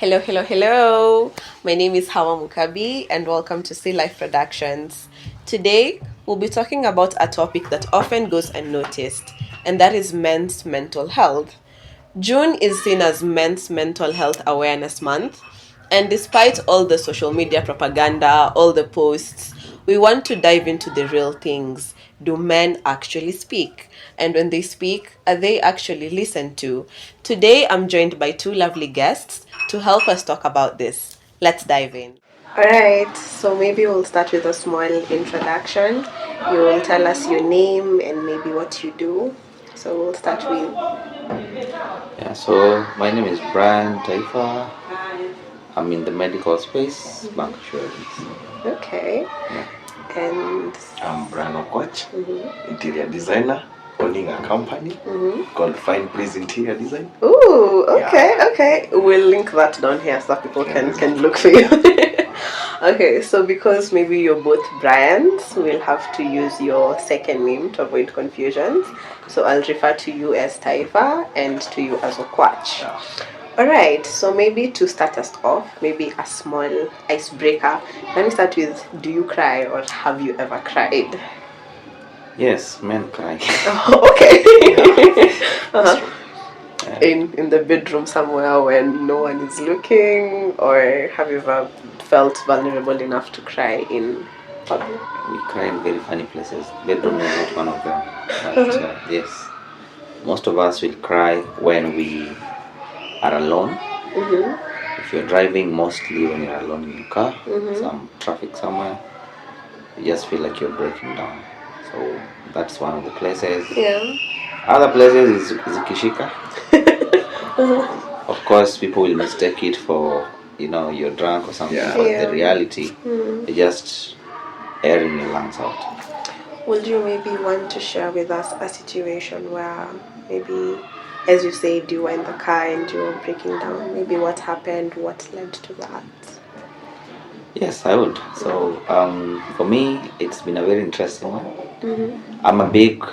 Hello, hello, hello. My name is Hawa Mukabi, and welcome to Sea Life Productions. Today, we'll be talking about a topic that often goes unnoticed, and that is men's mental health. June is seen as Men's Mental Health Awareness Month, and despite all the social media propaganda, all the posts, we want to dive into the real things. Do men actually speak? And when they speak, are they actually listened to? Today, I'm joined by two lovely guests to help us talk about this. Let's dive in. All right, so maybe we'll start with a small introduction. You will tell us your name and maybe what you do. So we'll start with. Yeah, so my name is Brian Taifa. I'm in the medical space, bank assurance. Okay. Yeah. And I'm Brian Okwach, interior designer, owning a company called Fine Breeze Interior Design. ooh, okay. We'll link that down here so that people can look for you. Okay, so because maybe you're both Brians, we'll have to use your second name to avoid confusions. So I'll refer to you as Taifa and to you as Okwach. Yeah. Alright, so maybe to start us off, maybe a small icebreaker. Let me start with, do you cry or have you ever cried? Yes, men cry. Okay. Uh-huh. In the bedroom somewhere when no one is looking, or have you ever felt vulnerable enough to cry in public? We cry in very funny places. Bedroom is not one of them. But yes, most of us will cry when we are alone. If you're driving, mostly when you're alone in the car, some traffic somewhere, you just feel like you're breaking down. So that's one of the places. Yeah. Other places is Kishika. Of course, people will mistake it for, you're drunk or something, but the reality, you're just airing your lungs out. Would you maybe want to share with us a situation where maybe, as you said, you were in the car and you were breaking down? Maybe what happened, what led to that? Yes, I would. So, for me, it's been a very interesting one. I'm a big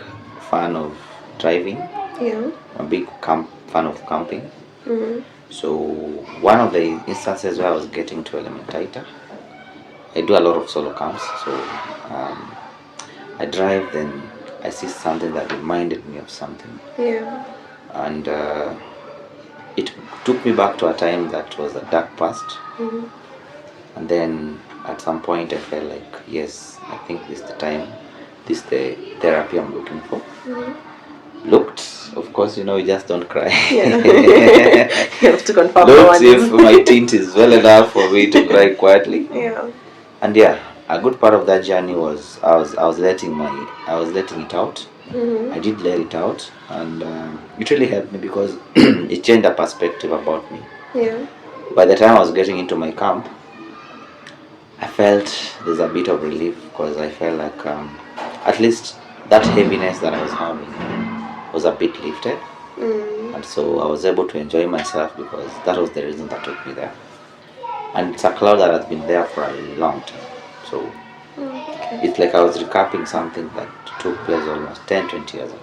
fan of driving. Yeah. I'm a big fan of camping. So, one of the instances where I was getting to Elementaita, I do a lot of solo camps. So, I drive, then I see something that reminded me of something. Yeah. And it took me back to a time that was a dark past. And then at some point I felt like, yes, I think this is the time, this is the therapy I'm looking for. Looked, of course, you just don't cry. Yeah. You have to confirm. Looked if my tint is well enough for me to cry quietly. Yeah. And a good part of that journey was I was letting it out. I did let it out, and it really helped me because it changed the perspective about me. Yeah. By the time I was getting into my camp, I felt there's a bit of relief because I felt like at least that heaviness that I was having was a bit lifted. And so I was able to enjoy myself because that was the reason that took me there. And it's a cloud that has been there for a long time. So it's like I was recapping something that took place almost 10-20 years ago.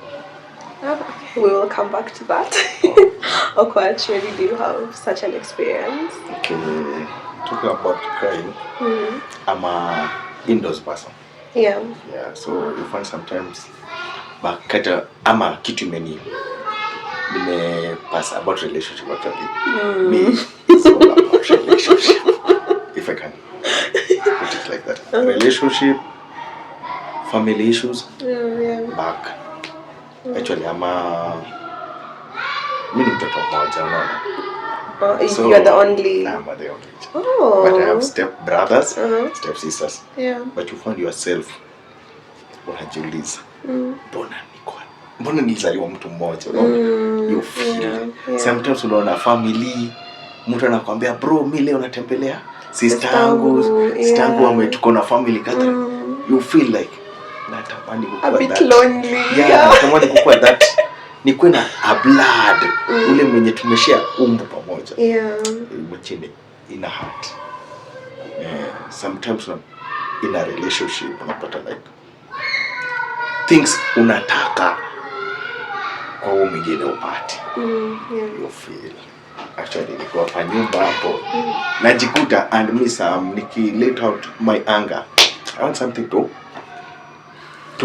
Okay. We will come back to that. Okwach, maybe do you have such an experience? Okay, talking about crying, I'm a indoors person. Yeah. Yeah, so you find sometimes bakata ama kitu pass about relationship actually. Me, it's all about relationship. If I can put it like that. Relationship, family issues, back. Actually, mimi mtoto mmoja unaona. So you are the only. I'm the only. Oh. But I have step brothers, step sisters. Yeah. But you find yourself unajiuliza. Mbona nilizaliwa mtu mmoja unaona? You feel. Sometimes unaona family mtu anakuambia bro mimi leo natembelea sister yangu ametuko na family gathering. You feel like natamani a bit lonely. Yeah, natamani kukua that nikuwe na a blood ule mwenye tumeshare umbu pamoja. Yeah. Mchini in a heart. Sometimes in a relationship unapata like things unataka kwa mwingine upate. You feel actually niko hapa nyumba hapo najikuta and miss niki let out my anger. I want something to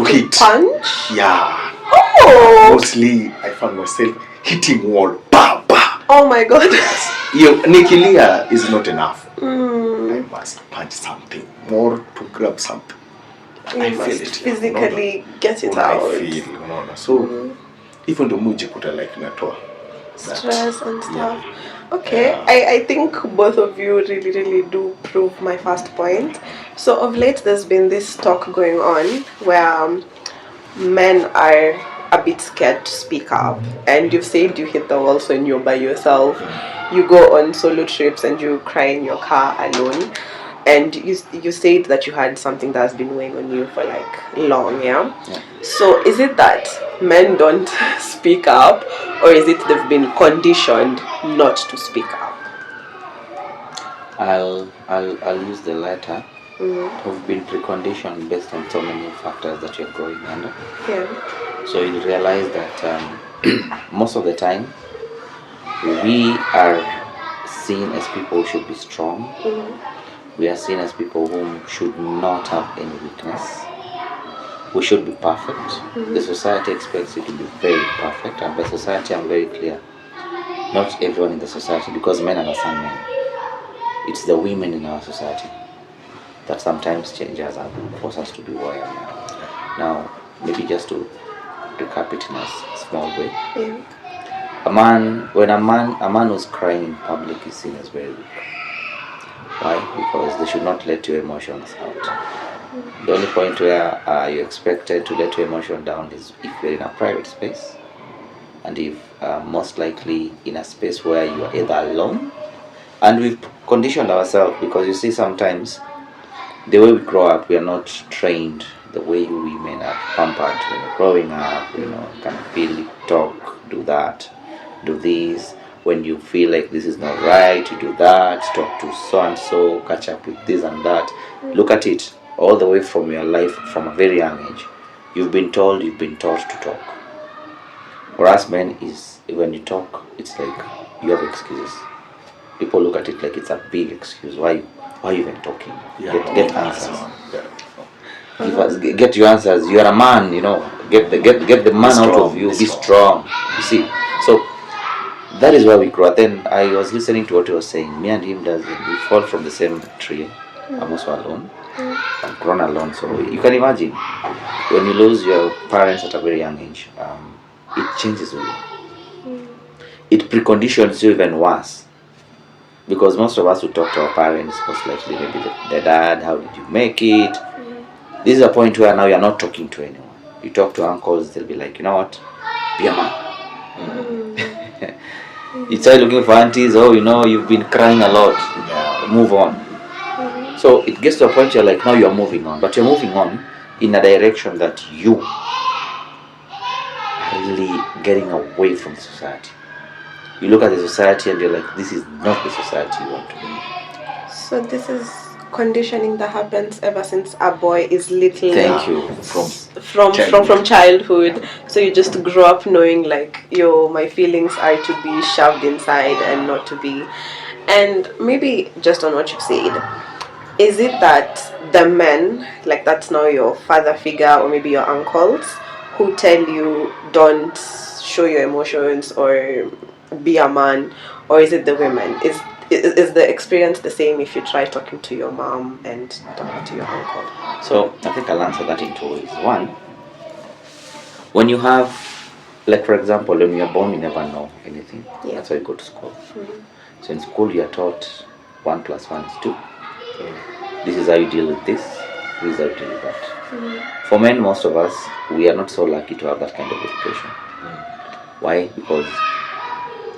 hit. Punch? Yeah. Oh! Mostly I found myself hitting wall. Bah, bah. Oh my god. Nikilia is not enough. I must punch something more to grab something. I feel it. Physically get it out. I feel, So even the mujikuta like natoa stress and stuff. Yeah. Okay, I think both of you really do prove my first point. So of late there's been this talk going on where men are a bit scared to speak up, and you've said you hit the wall so when you're by yourself, you go on solo trips and you cry in your car alone, and you said that you had something that's been weighing on you for like long, yeah? So is it that men don't speak up, or is it they've been conditioned not to speak up? I'll use the latter. Have been preconditioned based on so many factors that you're growing under. Yeah. So you realize that most of the time we are seen as people who should be strong. We are seen as people who should not have any weakness. We should be perfect. The society expects you to be very perfect, and by society I'm very clear. Not everyone in the society, because men understand men. It's the women in our society that sometimes change us and force us to be who I am now. Now, maybe just to recap it in a small way. Yeah. When a man who's crying in public is seen as very weak. Why? Because they should not let your emotions out. The only point where you're expected to let your emotion down is if you're in a private space, and if most likely in a space where you are either alone, and we've conditioned ourselves, because you see sometimes the way we grow up, we are not trained the way women are pampered when you're growing up. Kind of feel, talk, do that, do this. When you feel like this is not right, you do that, talk to so and so, catch up with this and that. Look at it all the way from your life, from a very young age. You've been taught to talk. For us men, is when you talk, it's like you have excuses. People look at it like it's a big excuse. Why are you even talking? Get answers. Get your answers. You are a man, Get the man out of you. Be strong. You see. So that is where we grow. Then I was listening to what he was saying. Me and him we fall from the same tree. I'm also alone. I've grown alone. So you can imagine when you lose your parents at a very young age, it changes you. It preconditions you even worse. Because most of us who talk to our parents, most likely maybe the dad, how did you make it? This is a point where now you're not talking to anyone. You talk to uncles, they'll be like, you know what? Be a man. You start looking for aunties, you've been crying a lot. Move on. So it gets to a point you're like, now you're moving on. But you're moving on in a direction that you are really getting away from society. You look at the society and you're like, this is not the society you want to be. So this is conditioning that happens ever since a boy is little. Thank you. From childhood. So you just grow up knowing like, my feelings are to be shoved inside and not to be. And maybe just on what you said, is it that the men, like that's now your father figure or maybe your uncles, who tell you don't show your emotions or be a man, or is it the women? Is the experience the same if you try talking to your mom and talking to your uncle? So I think I'll answer that in two ways. One, when you have, like for example, when you're born you never know anything. That's why you go to school. So in school you're taught 1 + 1 is 2. This is how you deal with this. This is how you deal with that. For men, most of us, we are not so lucky to have that kind of education. Why? Because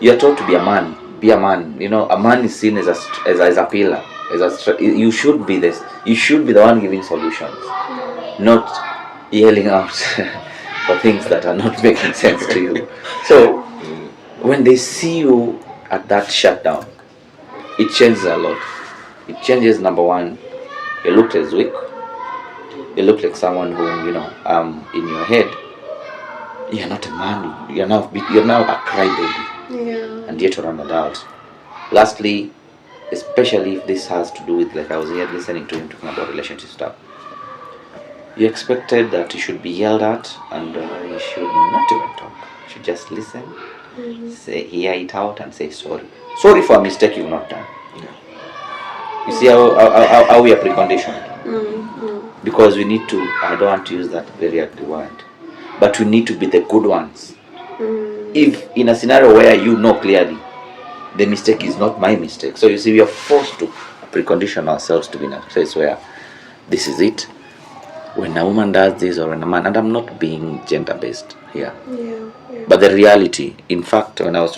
you are taught to be a man. Be a man. A man is seen as a pillar. You should be this. You should be the one giving solutions, not yelling out for things that are not making sense to you. So when they see you at that shutdown, it changes a lot. It changes, number one, you look as weak. You look like someone who, in your head, you're not a man. You're now a crybaby. Yeah. And yet you're an adult. Lastly, especially if this has to do with, like I was here listening to him talking about relationship stuff, you expected that you should be yelled at, and you should not even talk. You should just listen, say, hear it out, and say sorry. Sorry for a mistake you've not done. You see how we are preconditioned? Because we need to, I don't want to use that very ugly word, but we need to be the good ones. If in a scenario where you know clearly the mistake is not my mistake, so you see, we are forced to precondition ourselves to be in a place where this is it. When a woman does this, or when a man, and I'm not being gender based here, but the reality, in fact, when I'm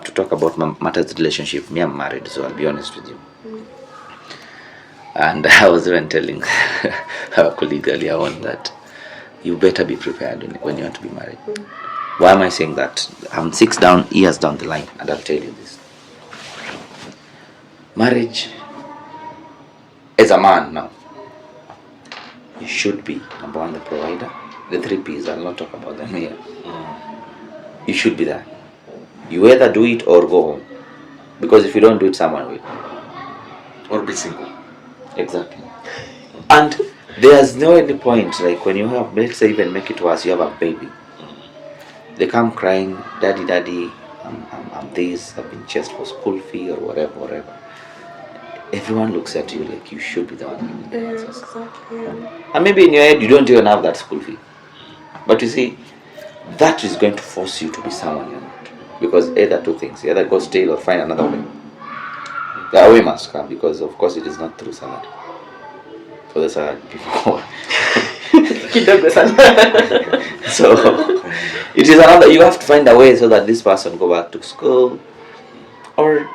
to talk about matters relationship, me, I'm married, so I'll be honest with you. And I was even telling our colleague earlier on that you better be prepared when you want to be married. Why am I saying that? I'm 6 years down the line, and I'll tell you this. Marriage, as a man now, you should be, number one, the provider. The 3 P's, I'll not talk about them here. You should be that. You either do it or go home. Because if you don't do it, someone will. Or be single. Exactly. And there's no any point, like when you have, let's say even make it worse, you have a baby. They come crying, daddy, I'm this, I've been chased for school fee or whatever. Everyone looks at you like you should be the one giving the answers. Exactly. And maybe in your head you don't even have that school fee. But you see, that is going to force you to be someone you're not. Because either 2 things, you either go steal or find another way. The way must come, because of course it is not through salary. For the salary people. So it is another, you have to find a way so that this person go back to school, or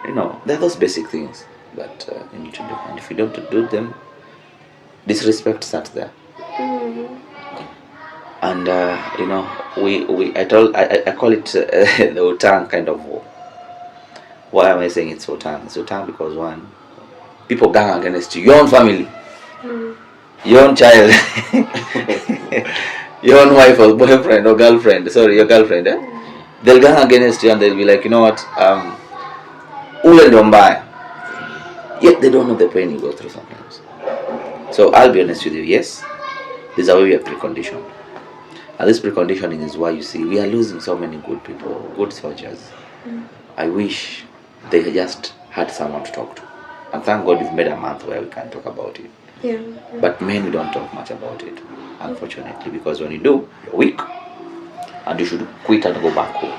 there are those basic things that you need to do, and if you don't do them, disrespect starts there. And I call it the utang kind of war. Why am I saying it's utang? It's utang because, one, people gang against you, your own family, your own child, your own wife or boyfriend or girlfriend, your girlfriend, they'll gang against you and they'll be like, you know what, ule ndo mbaya. Yet they don't know the pain you go through sometimes. So I'll be honest with you, yes, there's a way we are preconditioned. And this preconditioning is why you see we are losing so many good people, good soldiers. I wish they just had someone to talk to. And thank God you've made a month where we can talk about it. Yeah. But men, we don't talk much about it, unfortunately, because when you do, you're weak. And you should quit and go back home.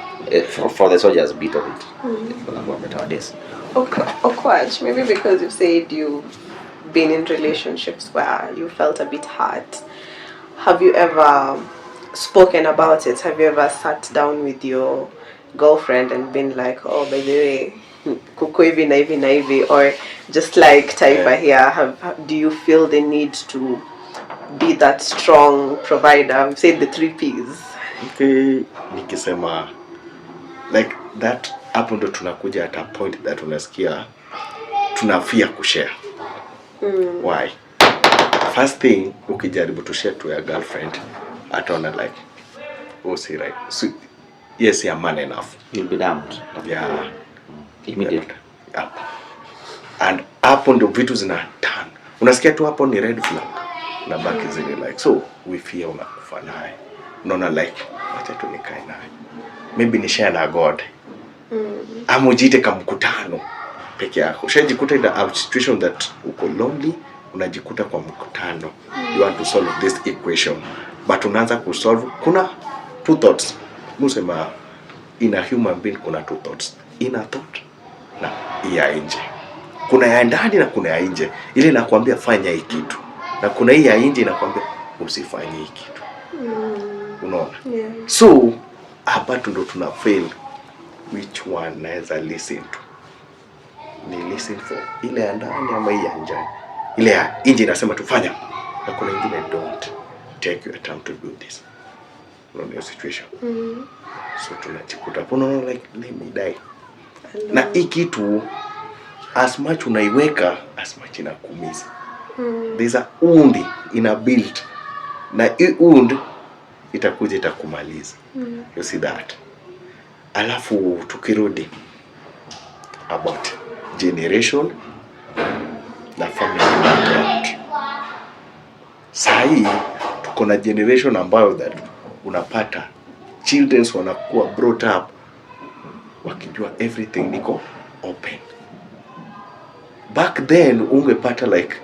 For the soldiers, a bit of it. It's going to go better days. Okwaj, maybe because you said you've been in relationships where you felt a bit hurt. Have you ever spoken about it? Have you ever sat down with your girlfriend and been like, oh, by the way, kuko hivi na hivi na hivi, or just like Taifa here, do you feel the need to be that strong provider? We've said the 3 P's. Okay, nikisema like that, hapo ndo tunakuja at a point that unasikia tunafia kushare. Why? First thing, ukijaribu to share to your girlfriend, ataona like, oh, see, right, so, yes, you're man enough. You'll be damned. Yeah. Immediately. Yeah. And hapo ndo vitu zina turn. Unasikia tu hapo ni red flag. Na baki zile like, so we fear unakufa naye. Unaona like, wacha tu nikae naye. Maybe ni share na God. Ama ujiite kama mkutano peke yako. Ushajikuta in a situation that uko lonely, unajikuta kwa mkutano. You want to solve this equation. But unaanza kusolve, kuna 2 thoughts. Musema in a human being kuna 2 thoughts. Inner thought na ya nje. Kuna ya ndani na kuna ya nje. Ile inakwambia fanya hii kitu. Na kuna hii ya nje inakwambia usifanye hii kitu. Unaona? Yeah. So hapa ndo tuna fail. Which one naweza listen to? Ni listen for ile ya ndani ama hii ya nje? Ile ya nje inasema tufanya. Na kuna ingine don't take your time to do this. Unaona situation. So tunajikuta hapo unaona like let me die. Na hii kitu as much unaiweka as much inakuumiza. There's a wound ina build. Na hii wound itakuja itakumaliza. You see that? Alafu tukirudi about generation na family background. Sahii tuko na generation ambayo that unapata children wanakuwa brought up wakijua everything niko open. Back then ungepata like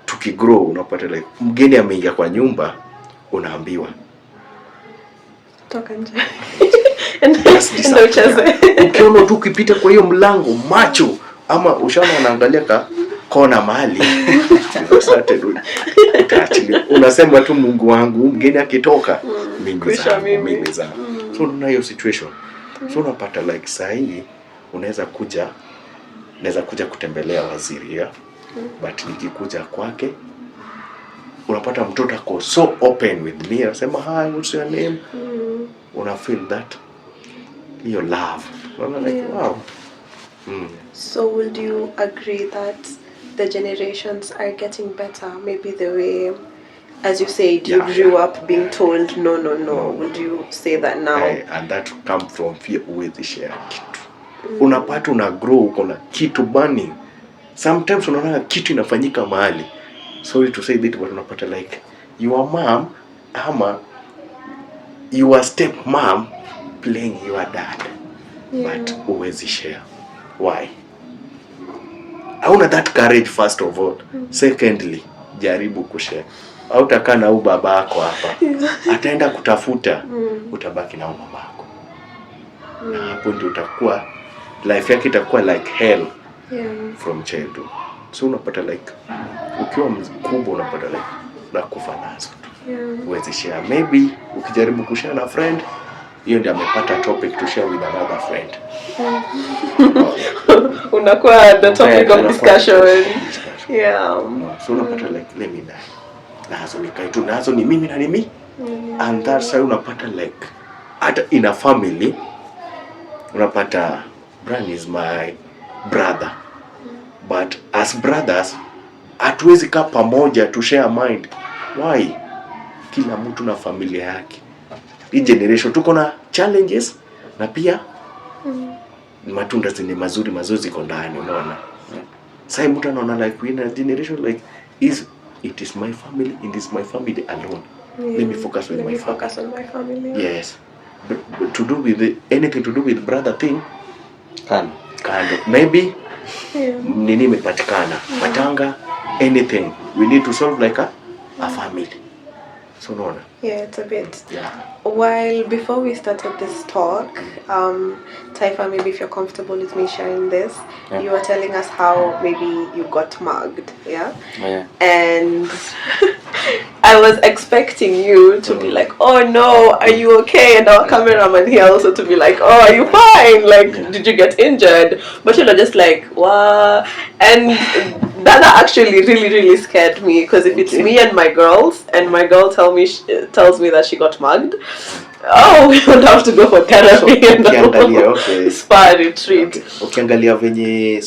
tukigrow unapata like mgeni ameingia kwa nyumba unaambiwa toka nje. Ukiona tu ukipita kwa hiyo mlango macho ama ushaona unaangalia ka kona mahali unasema tu Mungu wangu mgeni akitoka mimi zangu. So unaona hiyo situation. So unapata like sahi unaweza kuja kutembelea waziri ya but nikikuja kwake unapata mtoto ako so open with me anasema hi what's your name, una feel that your love. Like wow. So would you agree that the generations are getting better? Maybe the way, as you said, you grew up being told no. Would you say that now? And that come from fear with share kitu. Unapata una grow uko na kitu burning. Sometimes unaona kitu inafanyika mahali. Sorry to say that, but unapata like your mom ama your step mom playing your dad. But huwezi share. Why? Hauna that courage first of all. Secondly, jaribu kushare. Hautakaa na baba yako hapa. Ataenda kutafuta. Utabaki na mama yako. Na hapo ndio utakuwa life yake itakuwa like hell from childhood. So unapata like ukiwa mkubwa unapata like nakufa nazo tu. Huwezi share. Maybe ukijaribu kushare na friend, hiyo ndio amepata topic to share with another friend. Unakuwa the topic of discussion. So unapata like let me die. Nazo nikai tu nazo ni mimi na ni mimi. And that's why unapata like hata in a family unapata Brian is my brother. But as brothers hatuwezi kaa pamoja to share mind. Why? Kila mtu na familia yake. Hii generation tuko na challenges na pia matunda zenye mazuri ziko ndani, unaona. Sasa mtu anaona like we in a generation like it is my family, it is my family alone. Let me focus on my family. Yes. But to do with anything to do with brother thing kando. Maybe nini imepatikana. Matanga, anything. We need to solve like a family. So no. Yeah, it's a bit. While before we started this talk, Taifa, maybe if you're comfortable with me sharing this, you were telling us how maybe you got mugged, and I was expecting you to be like, oh no, are you okay? And our cameraman here also to be like, oh, are you fine? Like, did you get injured? But you're just like, wow. And that actually really scared me, because if it's me and my girls, and my girl tells me that she got mugged, we would have to go for therapy and spa retreat. Ukiangalia venye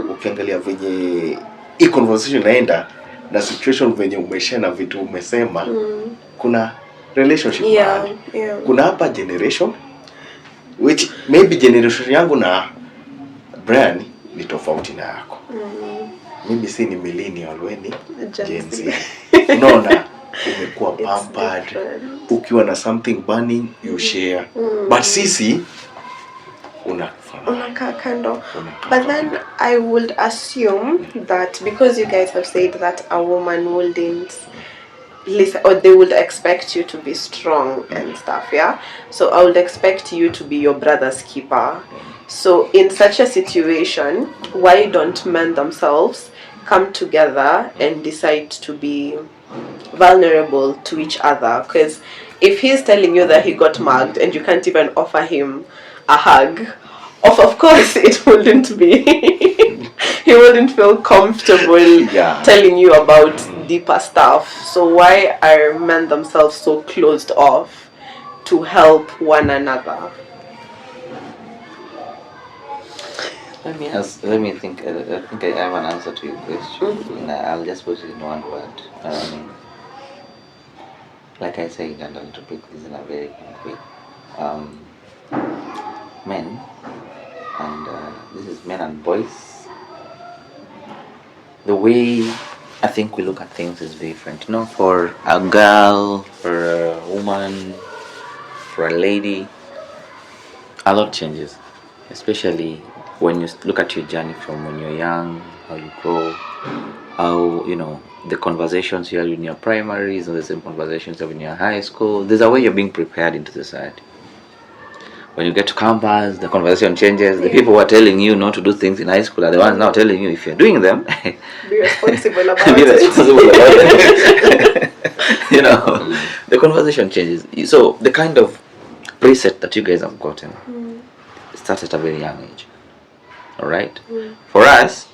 ukiangalia venye hii conversation naenda na situation venye umeshare na vitu umesema, kuna relationship kuna hapa generation which maybe generation yangu na Brian ni tofauti na yako. Mimi si ni millennial, wewe ni Gen Z. Unaona, umekuwa pampered. Ukiwa na something burning you share. But sisi unakaa kando. But then I would assume that because you guys have said that a woman wouldn't listen, or they would expect you to be strong and stuff, so I would expect you to be your brother's keeper. So in such a situation, why don't men themselves come together and decide to be vulnerable to each other? Because if he's telling you that he got mugged and you can't even offer him a hug, of course it wouldn't be he wouldn't feel comfortable telling you about deeper stuff. So why are men themselves so closed off to help one another? Let me think. I think I have an answer to your question. I'll just put it in one word. Like I said, and I'll repeat this in a very quick way. Men and this is men and boys. The way I think we look at things is different. For a girl, for a woman, for a lady, a lot changes. Especially when you look at your journey from when you're young, how you grow, how, the conversations you have in your primaries and the same conversations you have in your high school. There's a way you're being prepared into society. When you get to campus, the conversation changes. The people who are telling you not to do things in high school are the ones now telling you if you're doing them, be responsible about be it. responsible about it. The conversation changes. So the kind of preset that you guys have gotten starts at a very young age. All right. For us,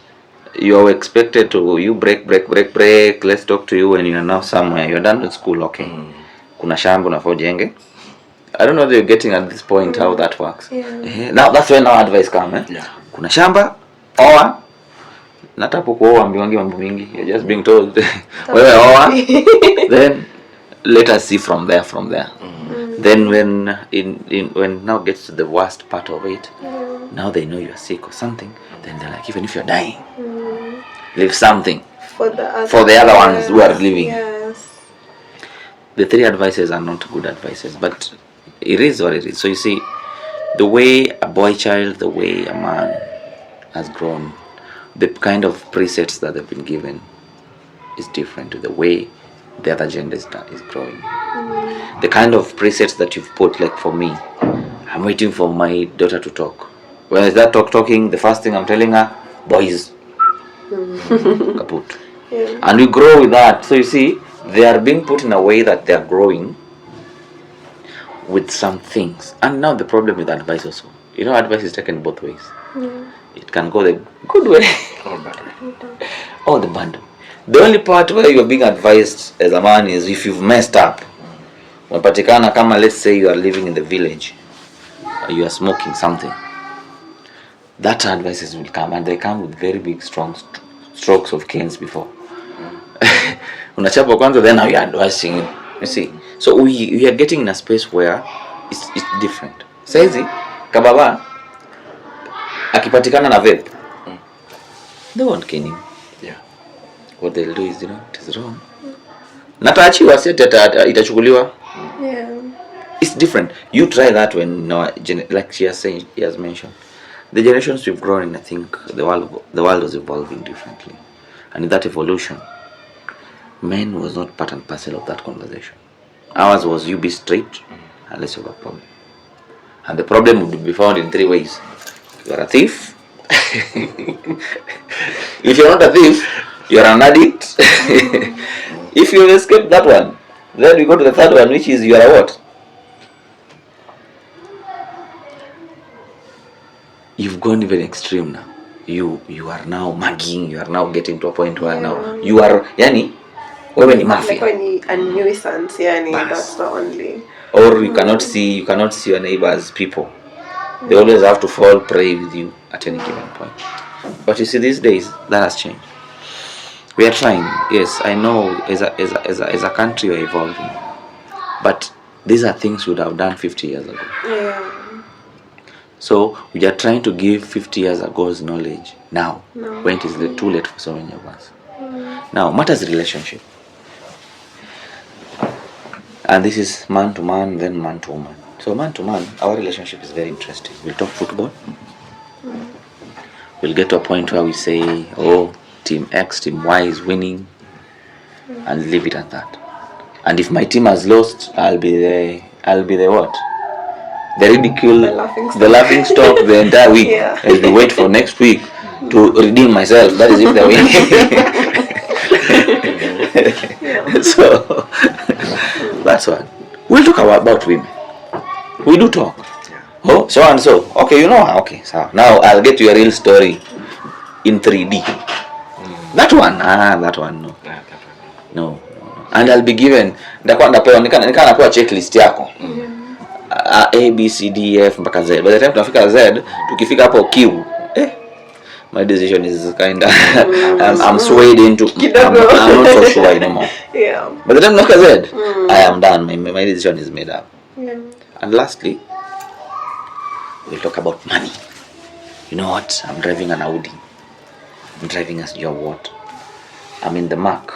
you're expected to break. Let's talk to you when you're now somewhere. You're done with school. Okay. Kuna shamba unafaa ujenge. I don't know if you're getting at this point how that works. Yeah. Now that's when our advice comes. Yeah. Kuna shamba, oa. Natapo kuoa ambiwangi mambo mingi. You're just being told. Wewe oa. Then let us see from there. Then when now gets to the worst part of it, now they know you're sick or something. Then they're like, even if you're dying, leave something for the other ones who are living. Yes. The three advices are not good advices, but it is what it is. So you see, the way a boy child, the way a man has grown, the kind of presets that they've been given is different to the way the other gender is growing. The kind of presets that you've put, like for me, I'm waiting for my daughter to talk. When is that talking, the first thing I'm telling her, boys. Kaput. Yeah. And we grow with that. So you see, they are being put in a way that they are growing with some things. And now the problem with advice also. Advice is taken both ways. It can go the good way or the bad way. The only part where you are being advised as a man is if you've messed up. Unapatikana kama, let's say you are living in the village, you are smoking something. That advices will come, and they come with very big strong strokes of canes before. Unachapa kwanza, then now you are advising him. You see, so we are getting in a space where it's different. Saizi kababa akipatikana na vape, they won't cane him. Yeah. What they'll do is, it is wrong. Nataachiwa sete itachukuliwa. Yeah. It's different. You try that when like she has mentioned, the generations we've grown in, I think the world was evolving differently, and in that evolution, men was not part and parcel of that conversation. Ours was you be straight unless you have a problem, and the problem would be found in three ways. You are a thief. If you're not a thief, you're an addict. If you escape that one, then we go to the third one, which is you are a what? You've gone even extreme now. You are now mugging. You are now getting to a point where now you are wewe ni mafia. Like when a nuisance, that's the only. Or you cannot see your neighbors, people. They always have to fall prey with you at any given point. But you see, these days that has changed. We are trying. Yes, I know. As a country, we're evolving. But these are things we would have done 50 years ago. Yeah. So we are trying to give 50 years ago's knowledge now, when it is too late for so many of us. Now, matters relationship. And this is man to man, then man to woman. So man to man, our relationship is very interesting. We'll talk football. We'll get to a point where we say, oh, team X, team Y is winning, and leave it at that. And if my team has lost, I'll be the what? The ridicule, the laughing stock the entire week. As we wait for next week to redeem myself. That is if they're winning. So that's what. We'll talk about women. We do talk. Oh, so and so. Okay, okay, so now I'll get you a real story in 3D. That one, no. No. And I'll be given, nikawa checklist yako. A, B, C, D, F mpaka Z. By the time tunafika Z, tukifika hapo Q, my decision is kind of I'm swayed into I'm not so sure anymore. Yeah. By the time tunafika Z, I am done. My decision is made up. Yeah. And lastly, we'll talk about money. You know what? I'm driving an Audi. I'm driving a your what? I'm in the Mac.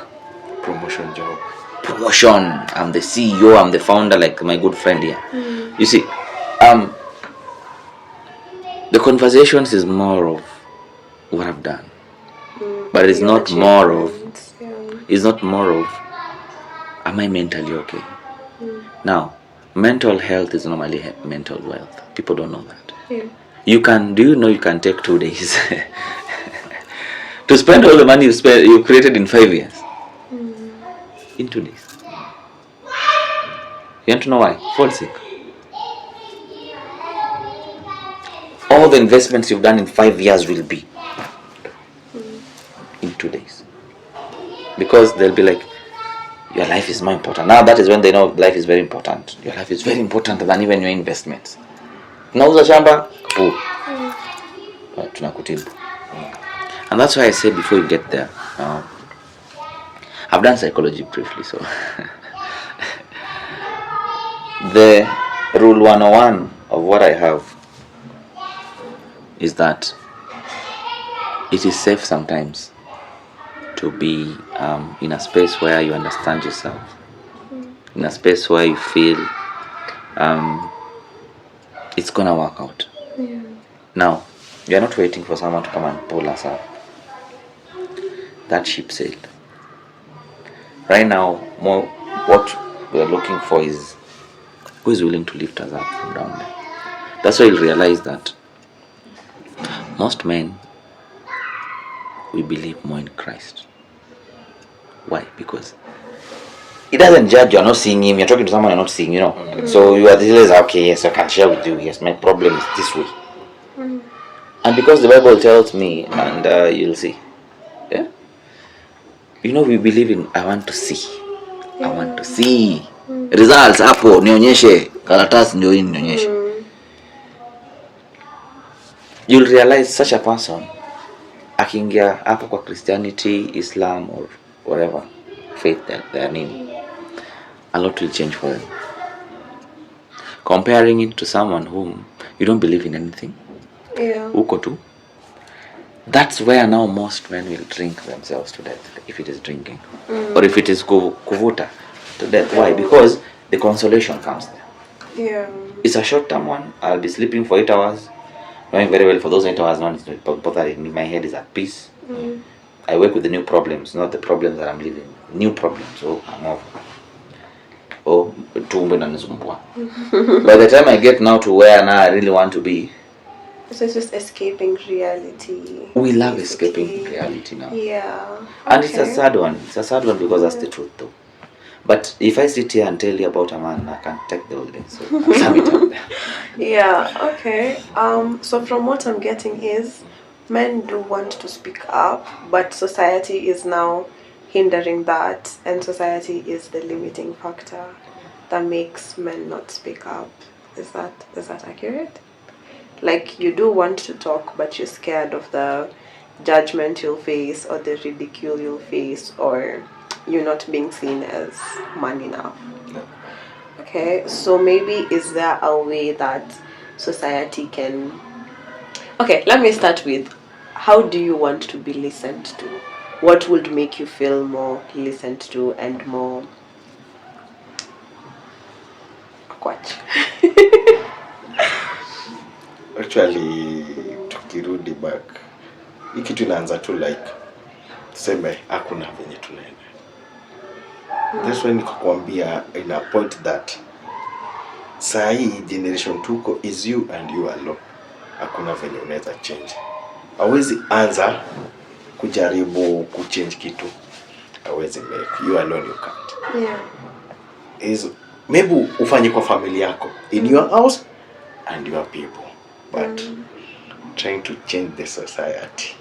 Promotion job. Promotion. I'm the CEO. I'm the founder, like my good friend here. You see, the conversations is more of what I've done, but it's Your not more of. achievements, yeah. It's not more of. Am I mentally okay? Now, mental health is normally mental wealth. People don't know that. Yeah. You can. Do you know you can take 2 days to spend all the money you created in 5 years in 2 days? You want to know why? Fall sick. All the investments you've done in 5 years will be in 2 days, because they'll be like, your life is more important. Now that is when they know life is very important. Your life is very important than even your investments. Nauza shamba, kapu. Tunakutibu. And that's why I say before you get there, I've done psychology briefly, so the rule 101 of what I have is that it is safe sometimes to be in a space where you understand yourself, in a space where you feel it's gonna work out. Yeah. Now, we are not waiting for someone to come and pull us up. That ship sailed. Right now, more what we are looking for is who is willing to lift us up from down there. That's why you'll realize that most men, we believe more in Christ. Why? Because he doesn't judge. You're not seeing him. You're talking to someone you're not seeing. So you are always okay. Yes, I can share with you. Yes, my problem is this way. And because the Bible tells me, and you'll see, yeah. We believe in. I want to see. I want to see results. Hapo nionyeshe karatasi ndio hii nionyeshe. You'll realize such a person akiingia hapo kwa Christianity, Islam or whatever faith that they are in, a lot will change for them. Comparing it to someone whom you don't believe in anything, uko tu, that's where now most men will drink themselves to death, if it is drinking, or if it is kuvuta to death. Why? Because the consolation comes there. Yeah. It's a short term one. I'll be sleeping for 8 hours, knowing very well for those 8 hours, no one is bothering me. My head is at peace. I work with the new problems, not the problems that I'm living. New problems. Oh, I'm over. Oh, tumbo inanisumbua. By the time I get now to where now I really want to be, so it's just escaping reality. We love escaping reality now. Yeah. And it's a sad one. It's a sad one because that's the truth though. But if I sit here and tell you about a man, I can take the whole day. So I'll sum it up there. Yeah, okay. So from what I'm getting is men do want to speak up, but society is now hindering that, and society is the limiting factor that makes men not speak up. Is that accurate? Like, you do want to talk, but you're scared of the judgment you'll face, or the ridicule you'll face, or you're not being seen as man enough. No. Okay, so maybe is there a way that society can... Okay, let me start with, how do you want to be listened to? What would make you feel more listened to and more... Kwach. Actually, tukirudi back, hii kitu inaanza tu like tuseme hakuna venye tunaenda. That's why nikakwambia in a point that saa hii generation tuko is you and you alone. Hakuna venye unaweza change. Hawezi anza kujaribu kuchange kitu. Hawezi make. You alone you can't. Yeah. Is maybe ufanye kwa familia yako, in your house and your people. But trying to change the society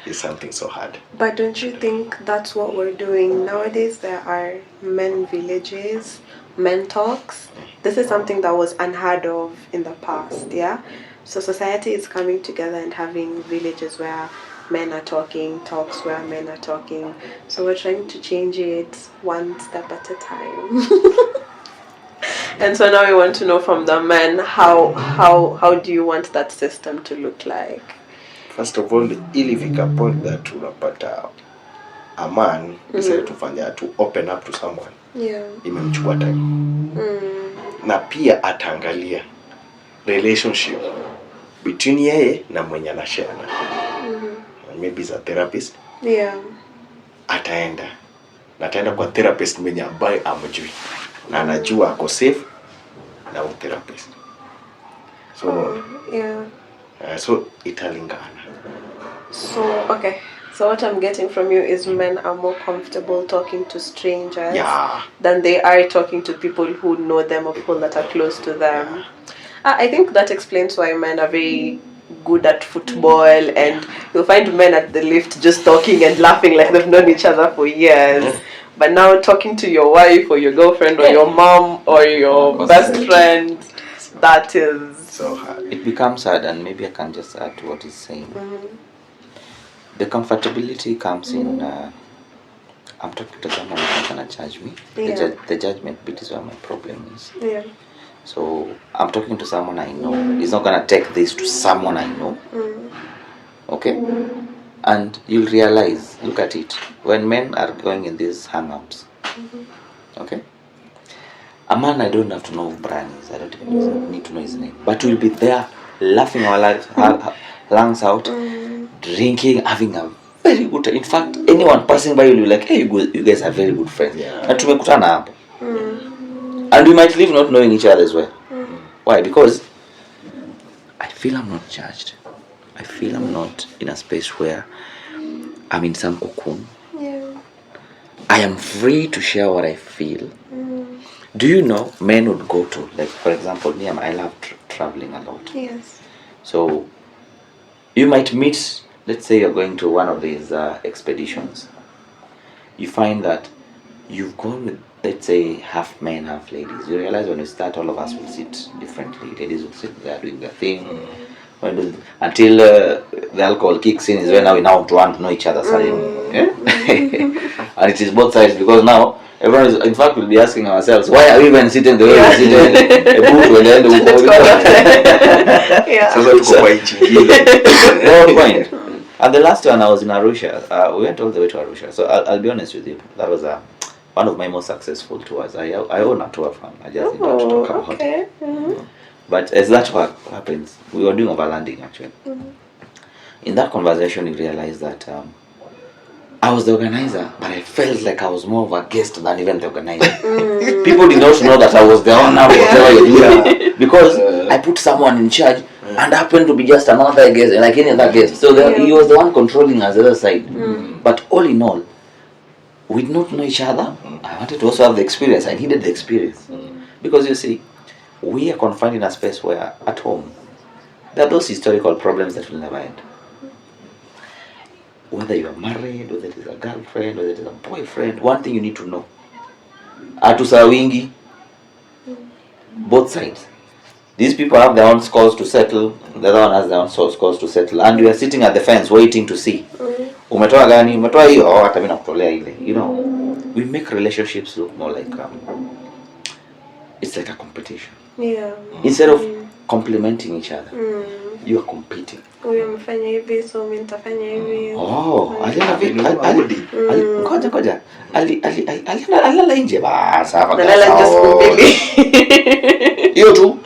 is something so hard. But don't you think that's what we're doing nowadays? There are men villages, men talks. This is something that was unheard of in the past, yeah? So society is coming together and having villages where men are talking, talks where men are talking. So we're trying to change it one step at a time. And so now we want to know from the men, how do you want that system to look like? first of all, ili fika point that unapata a man decided to open up to someone. Imemchukua time. Na pia ataangalia relationship between yeye na mwenye anashare na. Maybe is a therapist. Ataenda kwa therapist mwenye ambaye amjui na anajua ako safe na therapist. So so italingana. So okay, so what I'm getting from you is men are more comfortable talking to strangers than they are talking to people who know them or people that are close to them. I think that explains why men are very good at football, and you'll find men at the lift just talking and laughing like they've known each other for years. But now talking to your wife or your girlfriend or your mom or your best friend, that is so hard. It becomes hard, and maybe I can just add to what he's saying. The comfortability comes in. I'm talking to someone who's not gonna judge me. The judgment bit is where my problem is. So I'm talking to someone I know. He's not gonna take this to someone I know. Okay? And you'll realize, look at it, when men are going in these hangouts, okay? A man, I don't have to know who Brian is. I don't even need to know his name. But we'll be there laughing our lungs out, drinking, having a very good time. In fact, anyone passing by will be like, hey, you guys are very good friends. And tumekutana hapo. And we might live not knowing each other as well. Why? Because I feel I'm not judged. I feel I'm not in a space where I'm in some cocoon. I am free to share what I feel. Do you know, men would go to, like, for example, me, I love traveling a lot. So you might meet, let's say you're going to one of these expeditions. You find that you've gone with, let's say, half men, half ladies. You realize when you start, all of us will sit differently. Ladies will sit there doing their thing. Until the alcohol kicks in is when we now want to know each other. And it is both sides, because now everyone is, in fact, we'll be asking ourselves, why are we even sitting the way we sit in a boot when they're in the point. And the last one, I was in Arusha. We went all the way to Arusha. So I'll be honest with you, that was one of my most successful tours. I own a tour firm. I just didn't talk about it. But as that work happens, we were doing overlanding actually. In that conversation, you realize that I was the organizer, but I felt like I was more of a guest than even the organizer. People did not know that I was the owner of whatever you're doing, because I put someone in charge and happened to be just another guest, like any other guest. So he was the one controlling us the other side. But all in all, we did not know each other. I wanted to also have the experience. I needed the experience. Because you see, we are confined in a space where at home there are those historical problems that will never end. Whether you are married, whether it is a girlfriend, whether it is a boyfriend, one thing you need to know, atusawingi, both sides. These people have their own scores to settle, the other one has their own scores to settle, and you are sitting at the fence waiting to see. Umetoa gani? Umetoa hiyo? Oh, hata mimi nakutolea ile. You know, we make relationships look more like it's like a competition. Instead of complementing each other, you are competing. Huyo mfanya hivi, so mimi nitafanya hivi. Ngoja. Alala nje basi hapa. Alala nje siku mbili. Hiyo tu.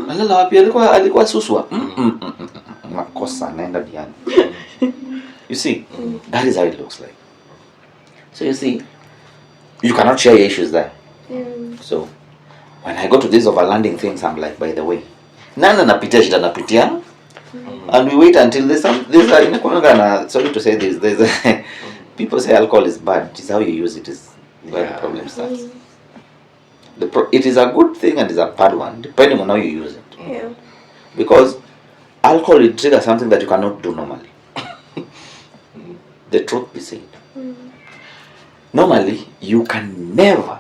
Alala wapi? Alikuwa suswa. Makosa naenda diani. You see, that is how it looks like. So you see, you cannot share your issues there. So when I go to these overlanding things, I'm like, by the way, nana napitia shida napitia, and we wait until there's sorry to say this, there's people say alcohol is bad. It's how you use it is where the problem starts. It is a good thing and it's a bad one depending on how you use it. Because alcohol will trigger something that you cannot do normally. The truth be said, normally you can never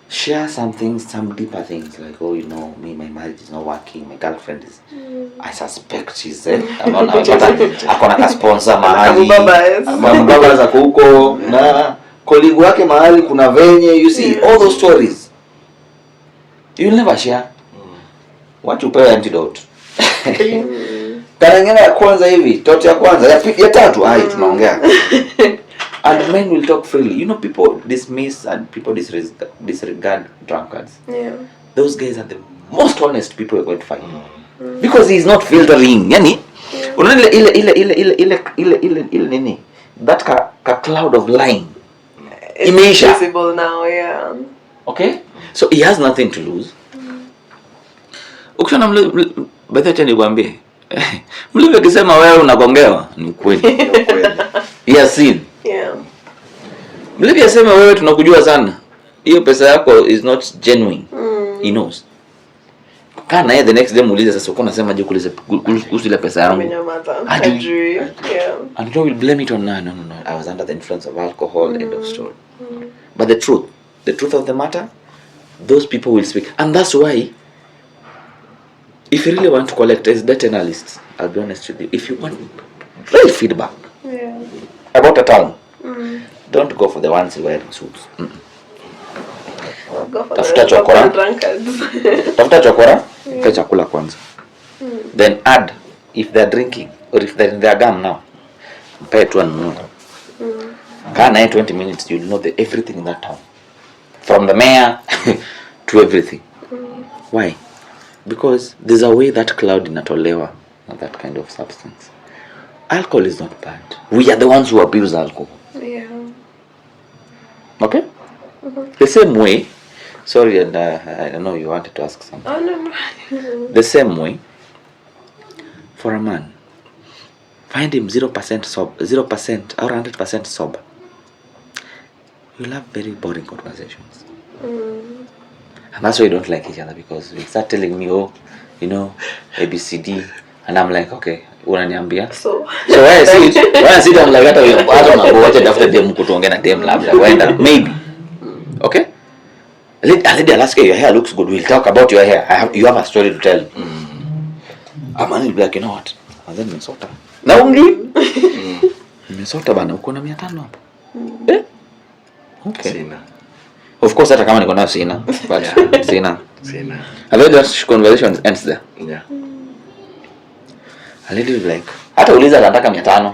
share something, some deeper things like, oh, you know, me, my marriage is not working, my girlfriend is, I suspect she's akona ka sponsor mahali, mbaba za huko na colleague wake mahali kuna venye, you see all those stories you'll never share. What you pay antidote Kanangena ya kwanza hivi, toto ya kwanza, ya tatu, tunaongea. And men will talk freely. You know, people dismiss and people disregard drunkards. Yeah. Those guys are the most honest people you're going to find. Because he's not filtering. Yani, unaona ile nini? That ka cloud of lying. It's visible now, yeah. Okay? So he has nothing to lose. Ukiona Betha acha nikwambie. Mlevi akisema wewe unagongewa ni kweli. He has seen. Yeah. Mlevi asema wewe tunakujua sana. Hiyo pesa yako is not genuine. He knows. Kana yeye the next day muulize sasa uko unasema je kuhusu ile pesa yangu. Ajui. Yeah. And you will blame it on no. I was under the influence of alcohol, end of story. But the truth of the matter, those people will speak. And that's why, if you really want to collect as data analysts, I'll be honest with you, if you want real feedback about a town, don't go for the ones who wear suits. Go for Tafuta the chokora. drunkards. Tafuta chokora, pe chakula kwanza. Then add, if they're drinking, or if they're in their gang now, pay to one more. Kana 20 minutes, you'll know everything in that town. From the mayor to everything. Why? Because there's a way that cloud inatolewa, not that kind of substance. Alcohol is not bad. We are the ones who abuse alcohol. Yeah. Okay? The same way, sorry, and I know you wanted to ask something. Oh, no. The same way, for a man, find him 0% sober, 0% or 100% sober. You'll have very boring conversations. And that's why you don't like each other, because you start telling me, oh, you know, ABCD, and I'm like, okay, unaniambia. So when I see it, I'm like, I don't know, watch it after them kutuongea na them labda, maybe. Okay? A lady will ask you, your hair looks good, we'll talk about your hair. You have a story to tell. A man will be like, you know what? And then Minnesota. Na umjui? Minnesota bana, uko na 500 hapo. Okay. Sina. Of course hata kama niko nayo sina, but sina. Sina. A very that conversation ends there. Yeah. A lady will be like, hata uliza anataka 500.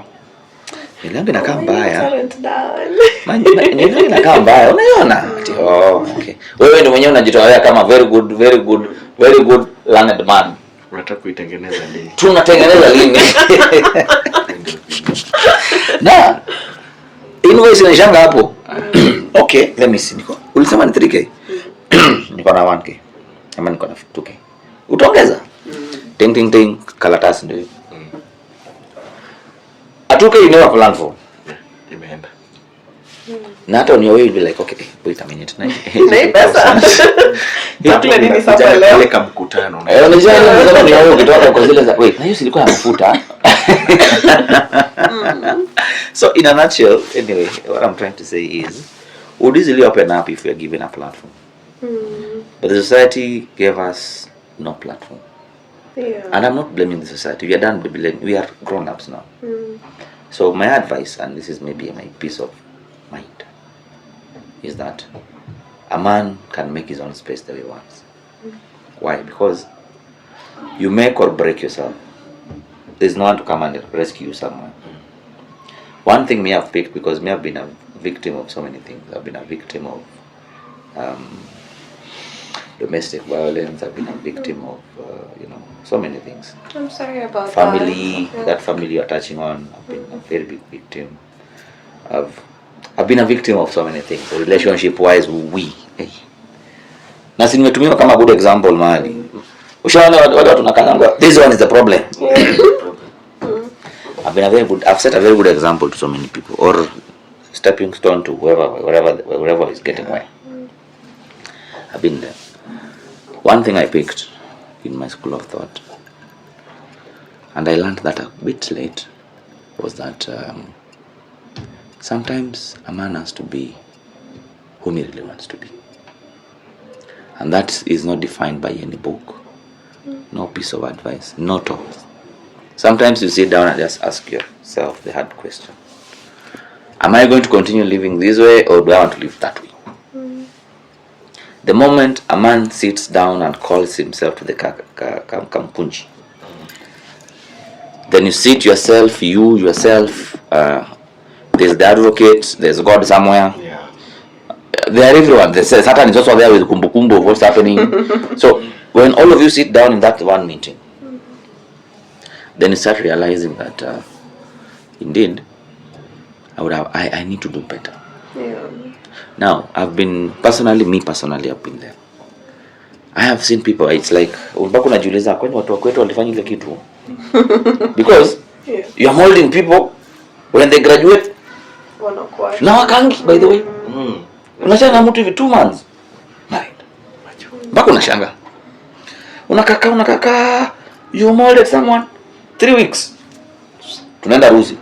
Nilambe nakaa mbaya. Nilambe nakaa mbaya. Unaiona? Okay. Wewe ndio mwenyewe unajitolea kama very good learned man. Unataka kuitengeneza lini? Tunatengeneza lini? Na invoice inashanga hapo. Okay, let me see. Ulisema ni 3k. Niko na 1k. Ama niko na 2k. Utaongeza? Ting karatasi ndio. A 2k you never plan for. Imeenda. Na hata on your way you'll be like, okay, wait a minute. Na pesa. Takle nini sasa leo? Ile kama mkutano. Unajua ni wewe ukitoka kwa zile za wait, na hiyo silikuwa ya mafuta. So in a nutshell, anyway, what I'm trying to say is, would easily open up if we are given a platform. But the society gave us no platform. Yeah. And I'm not blaming the society. We are done blaming. We are grown-ups now. So my advice, and this is maybe my peace of mind, is that a man can make his own space the way he wants. Why? Because you make or break yourself. There's no one to come and rescue you somewhere. One thing me have picked, because me have been a victim of so many things. I've been a victim of domestic violence. I've been a victim of so many things. I'm sorry about family, that. that family you're touching on. I've been a very big victim. I've been a victim of so many things. Relationship wise, na si nimetumiwa kama good example mahali. Ushaona watu tunakanga, this one is the problem. I've set a very good example to so many people, or stepping stone to wherever is getting where. I've been there. One thing I picked in my school of thought, and I learned that a bit late, was that sometimes a man has to be whom he really wants to be. And that is not defined by any book, no piece of advice, no talk. Sometimes you sit down and just ask yourself the hard question. Am I going to continue living this way, or do I want to live that way? The moment a man sits down and calls himself to the kampunji, Then you sit yourself, there's the advocate, there's God somewhere. Yeah. They are everyone. They say Satan is also there with kumbukumbu of what's happening. So when all of you sit down in that one meeting, then you start realizing that indeed I need to do better. Yeah. Now I've been personally I've been there. I have seen people, it's like mpaka unajiuliza kwani watu wakwetu walifanya ile kitu. Because you are molding people when they graduate. Wanakuwa. Na wakangi by the way. Unashanga mtu hivi 2 months. Married. Mpaka unashanga. Unakaka you molded someone 3 weeks. Tunaenda Rusi.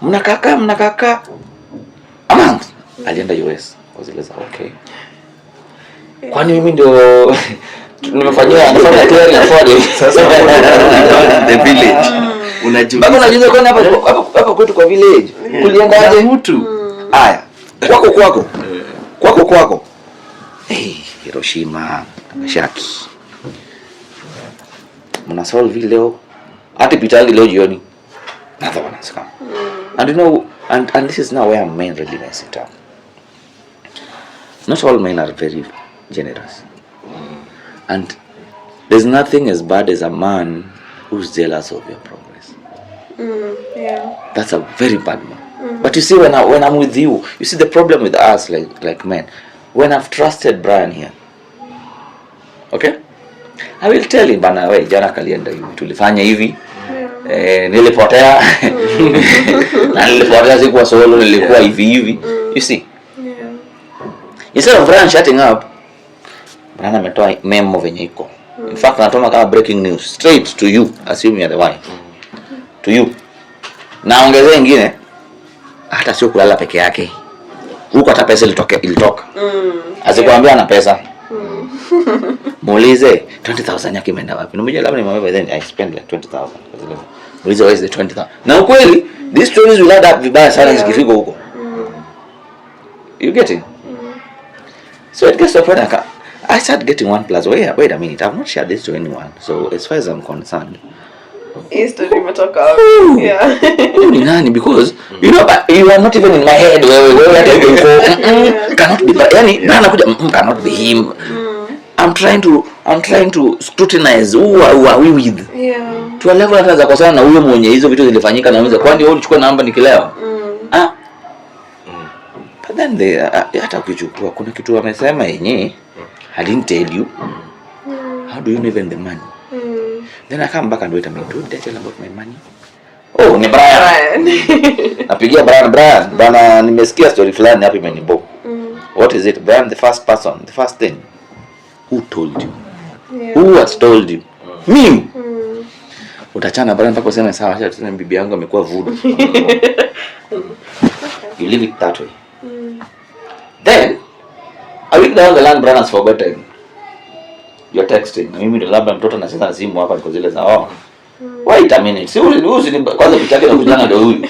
Mnakaka a month. Alienda US. Wazileza okay. Kwani mimi ndio nimefanyia nafanya clearing afford Sasa the village. Unajiuliza kwani hapa kwetu kwa village kuliendaje mtu? Haya. Kwako. Hey, Hiroshima, Nagasaki. Mna solve leo. Hata pitangi leo jioni. Another one has come. And you know, and this is now where men really mess it up. Not all men are very generous. And there's nothing as bad as a man who's jealous of your progress. Yeah. That's a very bad man. But you see, when I'm with you, you see the problem with us like men. When I've trusted Brian here, okay, I will tell him, bana we jana kalienda hivi, tulifanya hivi, nilipotea, na nilipotea sikuwa solo, nilikuwa hivi. You see, instead of Brian shutting up, Brian ametoa memo venye iko. In fact, anatoma kama breaking news straight to you, assume you're the one, to you. Naongezea ingine, hata sio kulala peke yake. Huko hata pesa ilitoka. Asikwambia ana pesa. Muulize 20,000 yake imeenda wapi? Nimejua labda nimwambia then I spend like 20,000. Muulize where is the 20,000? Na ukweli these stories will add up vibaya sana zikifika huko. You getting? So it gets to a point I start getting one plus. Wait a minute, I've not shared this to anyone. So as far as I'm concerned, History imetoka. Yeah. Ni nani? Because you know, but you are not even in my head. Wewe cannot be. Yani nani anakuja cannot be him. I'm trying to scrutinize who are we with. Yeah. To a level hata za kosana na huyo mwenye hizo vitu zilifanyika na mwenza. Kwani wewe ulichukua namba nikilewa? But then they hata ukichukua kuna kitu wamesema yenyewe I didn't tell you. How do you know even the money? Then I come back and wait a minute. What did I tell about my money? Oh, ni Brian. Napigia Brian. Bana nimesikia story fulani hapa imenibo. What is it? Brian, the first thing. Who told you? Yeah. Who has told you? Me. Utachana Brian mpaka useme sawa, acha tuseme bibi yangu amekuwa voodoo. You leave it that way. Then a week down the line Brian has forgotten. You're texting. Na mimi ndo labda mtoto anacheza simu hapa niko zile za wait a minute. Si usi kwanza picha yake na kujana ndio huyu.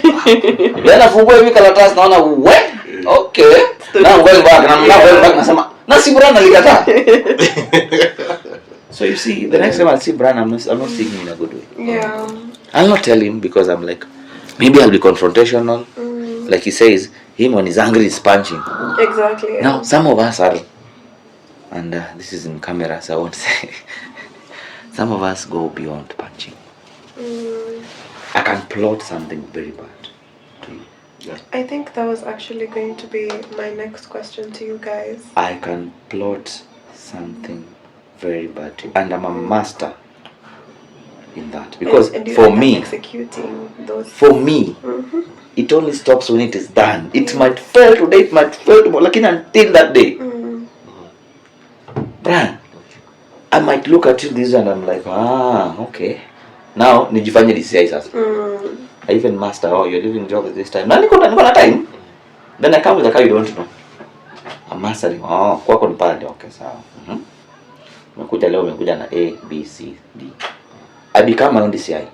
Yana fungua hivi karatasi naona okay. Na ngoja back nasema na si Brian alikataa. So you see the next time I see Brian I'm not seeing him in a good way. Yeah. I'll not tell him because I'm like maybe I'll be confrontational. Like he says, him when he's angry is punching. Exactly. Yeah. Now some of us are, and this is in camera so I won't say, some of us go beyond punching. I can plot something very bad to you. Yeah. I think that was actually going to be my next question to you guys. I can plot something very bad to you. And I'm a master in that. Because and for me, executing those. For me, it only stops when it is done. It might fail today, it might fail tomorrow, like until that day. Brian, I might look at you this and I'm like, okay. Now, nijifanye DCI sasa. I even master, you're leaving job at this time. Na niko na time. Then I come with a car you don't know. I'm mastering. Kwako ni pale, okay, sawa. Umekuja leo, umekuja na A, B, C, D. I become my own DCI.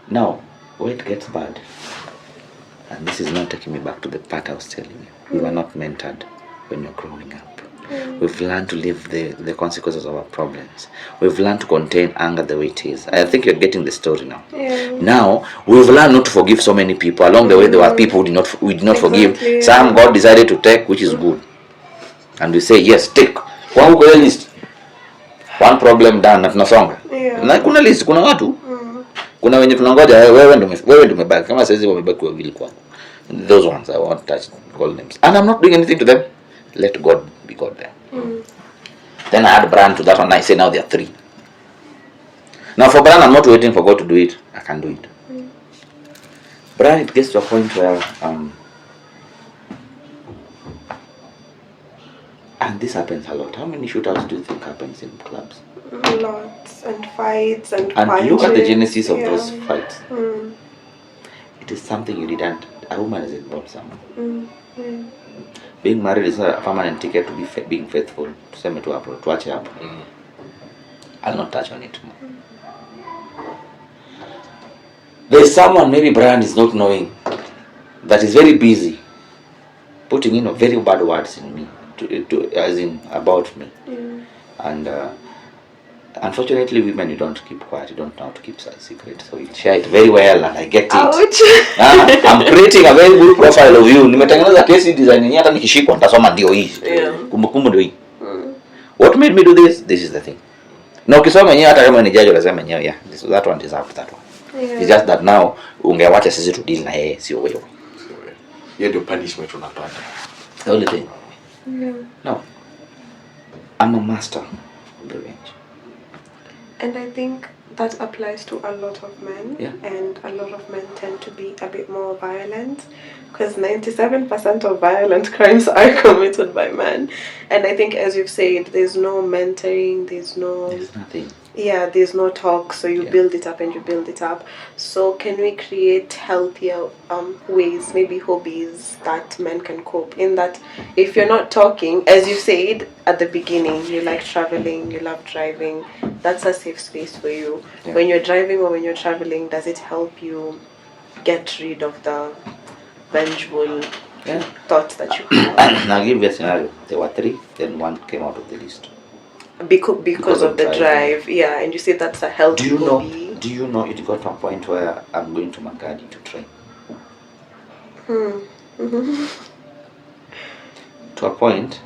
Now, where it gets bad, and this is not taking me back to the part I was telling you. You are not mentored when you're growing up. We've learned to live the consequences of our problems. We've learned to contain anger the way it is. I think you're getting the story now. Now we've learned not to forgive so many people. Along the way, there were people we did not forgive. Some God decided to take, which is good, and we say yes, take. Kwa huko list one problem done na tunasonga. Na kuna list, kuna watu, kuna wenye tunangoja wewe ndio umebaki. Kama sasa wamebaki wawili kwangu. Those ones I won't touch, call names, and I'm not doing anything to them. Let God be God there. Then I add Brian to that one. I say now there are 3. Now for Brian, I'm not waiting for God to do it. I can do it. Brian, it gets to a point where and this happens a lot. How many shootouts do you think happens in clubs? Lots, and fights and look at the genesis of those fights. It is something you didn't. A woman is involved someone. Being married is not a permanent ticket to be being faithful. Tuseme tu hapo, tuache hapo. I'll not touch on it more. There's someone, maybe Brian is not knowing, that is very busy putting in very bad words in me, as in about me. And unfortunately, women, you don't keep quiet. You don't know how to keep a secret. So you share it very well, and I get it. I'm creating a very good profile of you. Nimetengeneza kesi design yenyewe, hata nikishikwa nitasoma ndio hii. Kumbukumbu ndio hii. What made me do this? This is the thing. Na ukisoma yenyewe, hata kama ni judge unasema yenyewe, yeah, that one deserves that one. It's just that now ungewacha sisi to deal na yeye, sio wewe. Yeye ndio punishment unapata. The only thing. No. I'm a master of revenge. And I think that applies to a lot of men. And a lot of men tend to be a bit more violent, because 97% of violent crimes are committed by men. And I think, as you've said, there's no mentoring, there's nothing. There's no talk, so you build it up and you build it up. So can we create healthier ways, maybe hobbies that men can cope in? That if you're not talking, as you said at the beginning, you like traveling, you love driving, that's a safe space for you. When you're driving or when you're traveling, does it help you get rid of the vengeful thoughts that you have? Now give you a scenario. There were 3, then 1 came out of the list. Because of the drive, and you say that's a healthy hobby. Do you know it got to a point where I'm going to Makadi to train? To a point,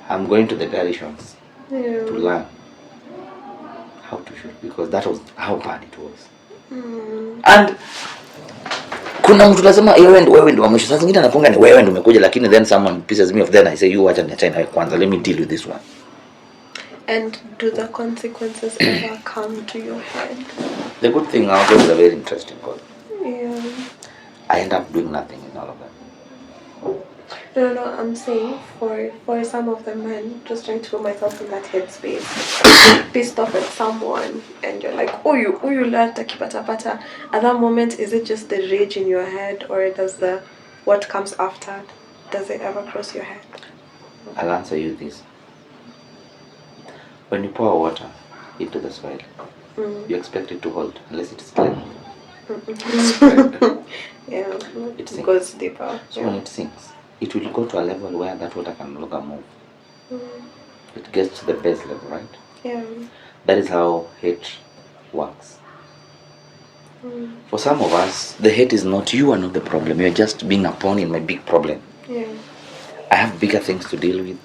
I'm going to the garrisons to learn how to shoot, because that was how bad it was. And kuna mtu lazima wewe ndio wamesho. Sasa zingine anapunga ni wewe ndio umekuja, lakini then someone pisses me off, then I say you acha niache na kwanza, let me deal with this one. And do the consequences ever come to your head? The good thing now is a very interesting call. I end up doing nothing in all of that. No, I'm saying for some of the men, just trying to put myself in that headspace, pissed off at someone, and you're like, oh you learned takipata. At that moment, is it just the rage in your head, or does what comes after, does it ever cross your head? I'll answer you this. When you pour water into the soil, you expect it to hold unless it is clean. It goes deeper. So when it sinks, it will go to a level where that water can no longer move. It gets to the base level, right? That is how hate works. For some of us, the hate is not, you are not the problem. You're just being a pawn in my big problem. I have bigger things to deal with,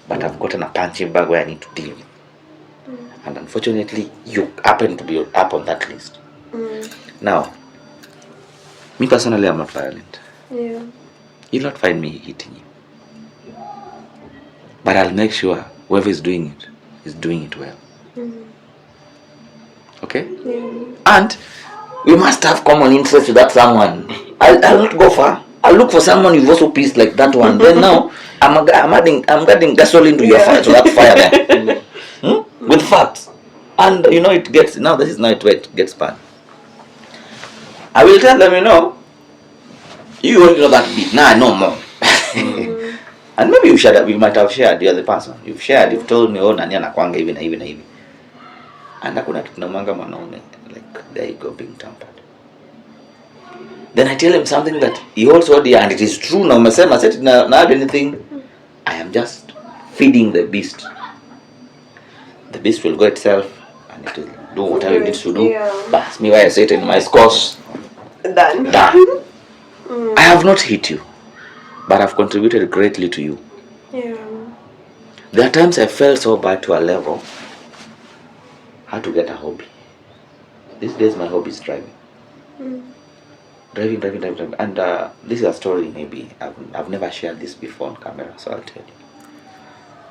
but I've gotten a punching bag where I need to deal with. And unfortunately, you happen to be up on that list. Now, me personally, I'm not violent. You'll not find me hitting you. But I'll make sure whoever is doing it well. Okay? And we must have common interest with that someone. I'll not go far. I'll look for someone you've also pissed like that one. Then now, I'm adding gasoline to your fire, to that fire there. With facts. And it gets, now this is now it gets bad. I will tell them, you already know that bit, now I know more. And maybe you might have shared, the other person. You've told me, nani anakuanga hivi na hivi na hivi. And hakuna kitu namwanga mwanaume, like there you go, being tampered. Then I tell him something that he also did, and it is true. Now umesema said na anything. I am just feeding the beast. The beast will go itself and it will do whatever it needs to do. Yeah. Pass me where I sit in my scores. Done. Done. I have not hit you, but I've contributed greatly to you. Yeah. There are times I felt so bad to a level. How to get a hobby. These days my hobby is driving. Driving. And this is a story maybe. I've never shared this before on camera, so I'll tell you.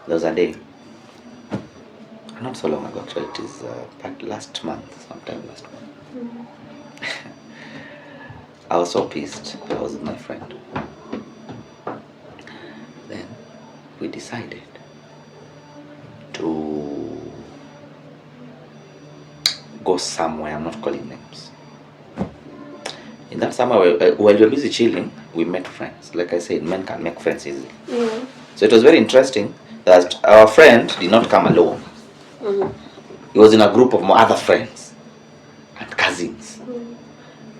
There was a day, not so long ago actually, it is sometime last month. I was so pissed. I was with my friend. Then we decided to go somewhere. I'm not calling names. In that summer, while we were busy chilling, we met friends. Like I said, men can make friends easily. Yeah. So it was very interesting that our friend did not come alone. He was in a group of other friends and cousins.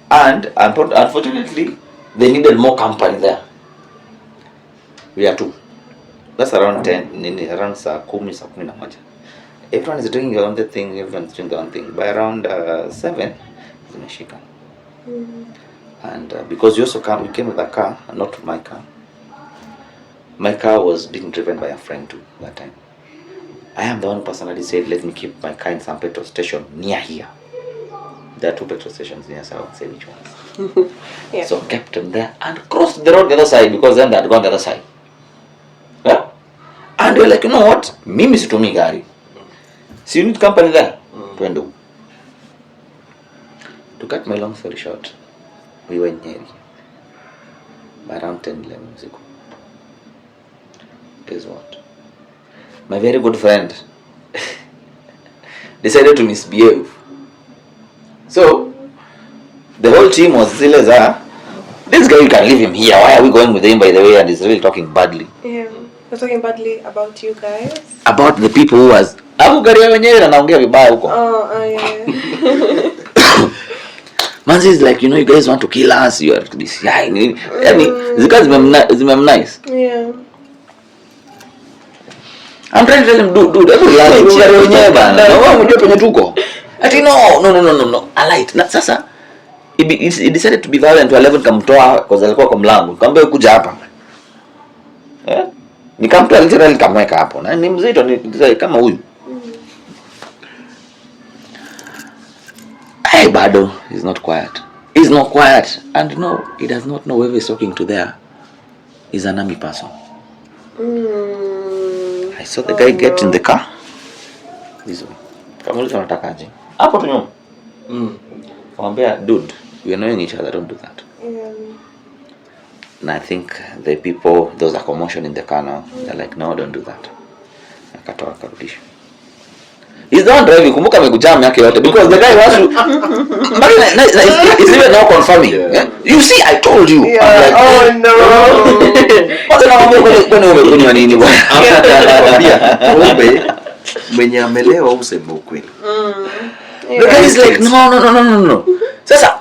And unfortunately, they needed more company there. We are two. That's around 10, around saa 10, everyone is doing their own thing, everyone's doing their own thing. By around 7, zimeshika. And because we came with a car, not my car. My car was being driven by a friend too that time. I am the one who personally said, let me keep my car in some petrol station near here. There are 2 petrol stations near, so I won't say which ones. Yeah. So kept them there and crossed the road the other side because then they had gone the other side. Yeah? And we're like, you know what? Mimi situmi gari. So you need company there. Twende. To cut my long story short, we were in Nyeri by around 10, 11 years ago. Guess what? My very good friend decided to misbehave. So the whole team was still as this guy, you can leave him here. Why are we going with him, by the way? And he's really talking badly. Yeah. We're talking badly about you guys. About the people who was anaongea vibaya huko. Yeah. Manzi is like, you guys want to kill us, you are this. Yani zikazi zimemnice. Yeah. I'm trying to tell him, dude, every last gari wenyewe bana. Na wewe unajua penye tuko. Ati no. Alight. Na sasa he decided to be violent to a level kamtoa because alikuwa kwa mlango. Nikamwambia kuja hapa. Nikamtoa literally kamweka hapo. Na ni mzito ni kama huyu. Hey, bado, he's not quiet. He's not quiet. And no, he does not know whoever he's talking to there is an army person. I saw the guy get in the car. This way. Kamuliza unatakaje? Hapo tu nyuma. Kamwambia, dude, we are knowing each other, don't do that. Yeah. And I think the people, there was a commotion in the car now. They're like, no, don't do that. Akatoa akarudisha. He's the one driving, kumbuka amekujam yake yote because the guy wants to it's even now confirming. Yeah. You see, I told you. Yeah. Like, oh no. What's naomba kwani umekunywa nini bwana? Kumbe mwenye amelewa useme ukweli. The guy is like no. Sasa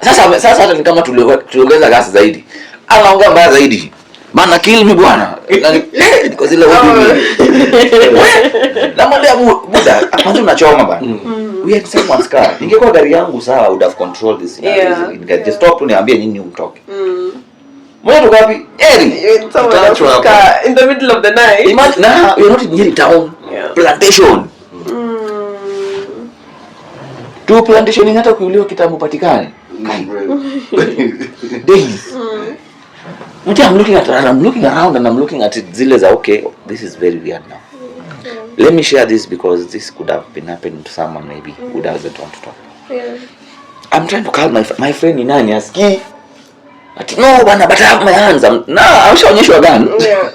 hata ni kama tuliongeza gas zaidi. Anaongea mbaya zaidi. Bana kill me bwana. Because ile wewe. Namwambia buda, kwanza unachoma bana. We had someone's car. Ingekuwa gari yangu sawa, would have controlled this. Just stop tu niambie nyinyi umtoke. Mwenye tuko wapi? In the middle of the night. Imagine now you're not in Nyeri town. Yeah. Plantation. Tu plantation hata kuuliwa kitabu patikane. Days. I'm looking around and I'm looking at it zile za okay, this is very weird now. Let me share this because this could have been happening to someone maybe who doesn't want to talk. Yeah. I'm trying to calm my friend ni nani aski. But no bana, but I have my hands. I'm shaonyeshwa gun. Yeah.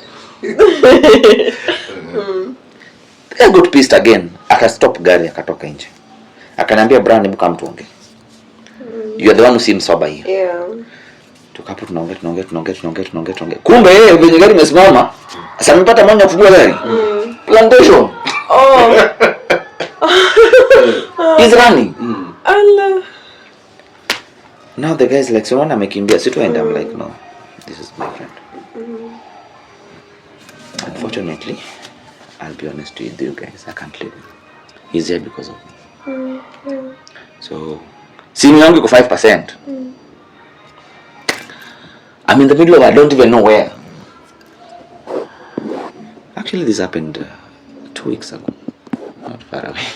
I got pissed again. Akastop gari akatoka nje. Akaniambia Brian, hebu come tuongee. You are the one who seems sober here. Yeah. Tukapo tunaongea. Kumbe yeye venye gari imesimama, sasa amepata mwanya kufungua gari. Plantation. Oh. He's running. Allah. Now the guy is like, so amekimbia situ and I'm like, no, this is my friend. Unfortunately, I'll be honest with you guys, I can't leave him. He's here because of me. Yeah. So, simu yangu iko 5%. I'm in the middle of I don't even know where. Actually, this happened 2 weeks ago. Not far away.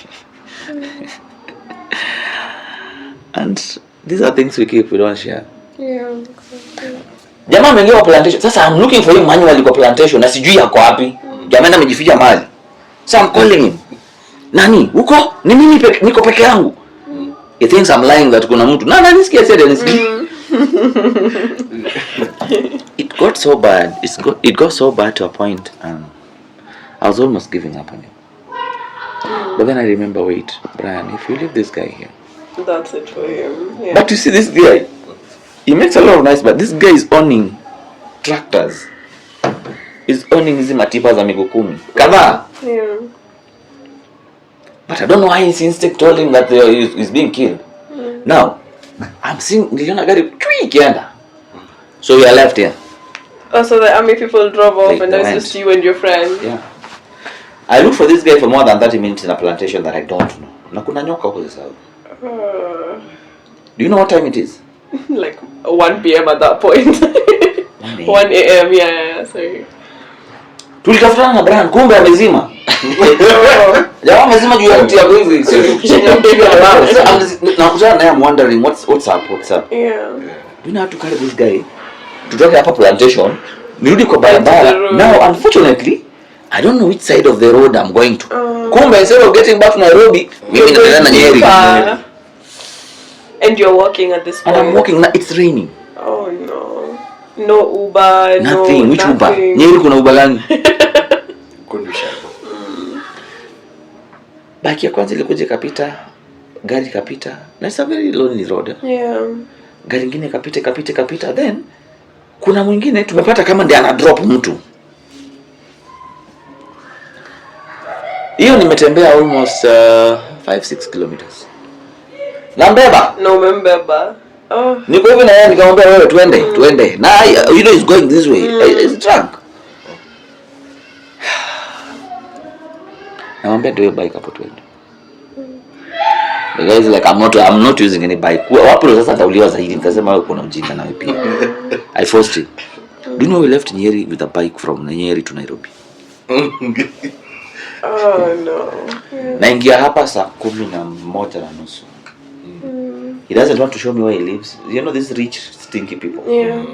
And these are things we keep, we don't share. Yeah, exactly. Jamaa ameingia kwa plantation. Sasa I'm looking for him manually kwa plantation na sijui yako wapi. Jamaa amejificha mahali. So I'm calling him. Nani? Uko? Ni mimi niko peke yangu. He thinks I'm lying that kuna mtu. Na nisikia said nisikia. It got so bad. It got so bad to a point I was almost giving up on him. But then I remember, wait, Brian, if you leave this guy here, that's it for him. Yeah. But you see this guy, he makes a lot of noise, but this guy is owning tractors. He's owning hizi matipa za miguu 10 kadhaa. Yeah. But I don't know why his instinct told him that he's being killed. Now, I'm seeing niliona gari chui ikienda. So we are left here. Oh, so the army people drove off and it's just you and your friend. Yeah. I looked for this guy for more than 30 minutes in a plantation that I don't know. Na kuna nyoka huko sasa. Do you know what time it is? Like 1 p.m. at that point. 1 a.m. Yeah, sorry. Tulitafutana na Brian, kumbe amezima. Jamaa amezima juu ya mti hapo hivi. Chini ya mti hivi analala. Nakutana naye, I'm wondering what's up. Yeah. We have to carry this guy tutoke hapa plantation nirudi kwa barabara. Now unfortunately I don't know which side of the road I'm going to. Kumbe instead of getting back to Nairobi, mimi naendelea na Nyeri. And you're walking at this point. And I'm walking, it's raining. Oh no. No Uber, nothing. Which nothing. Uber? Nyeri kuna Uber gani? Baki ya kwanza ilikuja kapita, gari kapita. Na it's a very lonely road. Yeah. Gari ingine kapita, then kuna mwingine tumepata kama ndiye ana drop mtu. Hiyo nimetembea almost 5-6 kilometers. Nambeba? No, umembeba. Oh. Niko hivi na yeye nikamwambia wewe twende. Na you know he's going this way. He's drunk. Namwambia ndio bike hapo twende. The guy is like I'm not using any bike. Wapo sasa atauliwa zaidi, nikasema wewe kuna mjinga nawe pia. I forced him. Do you know we left Nyeri with a bike from Nyeri to Nairobi? Oh no. Naingia hapa saa 11:30. He doesn't want to show me where he lives. You know these rich stinky people. Yeah.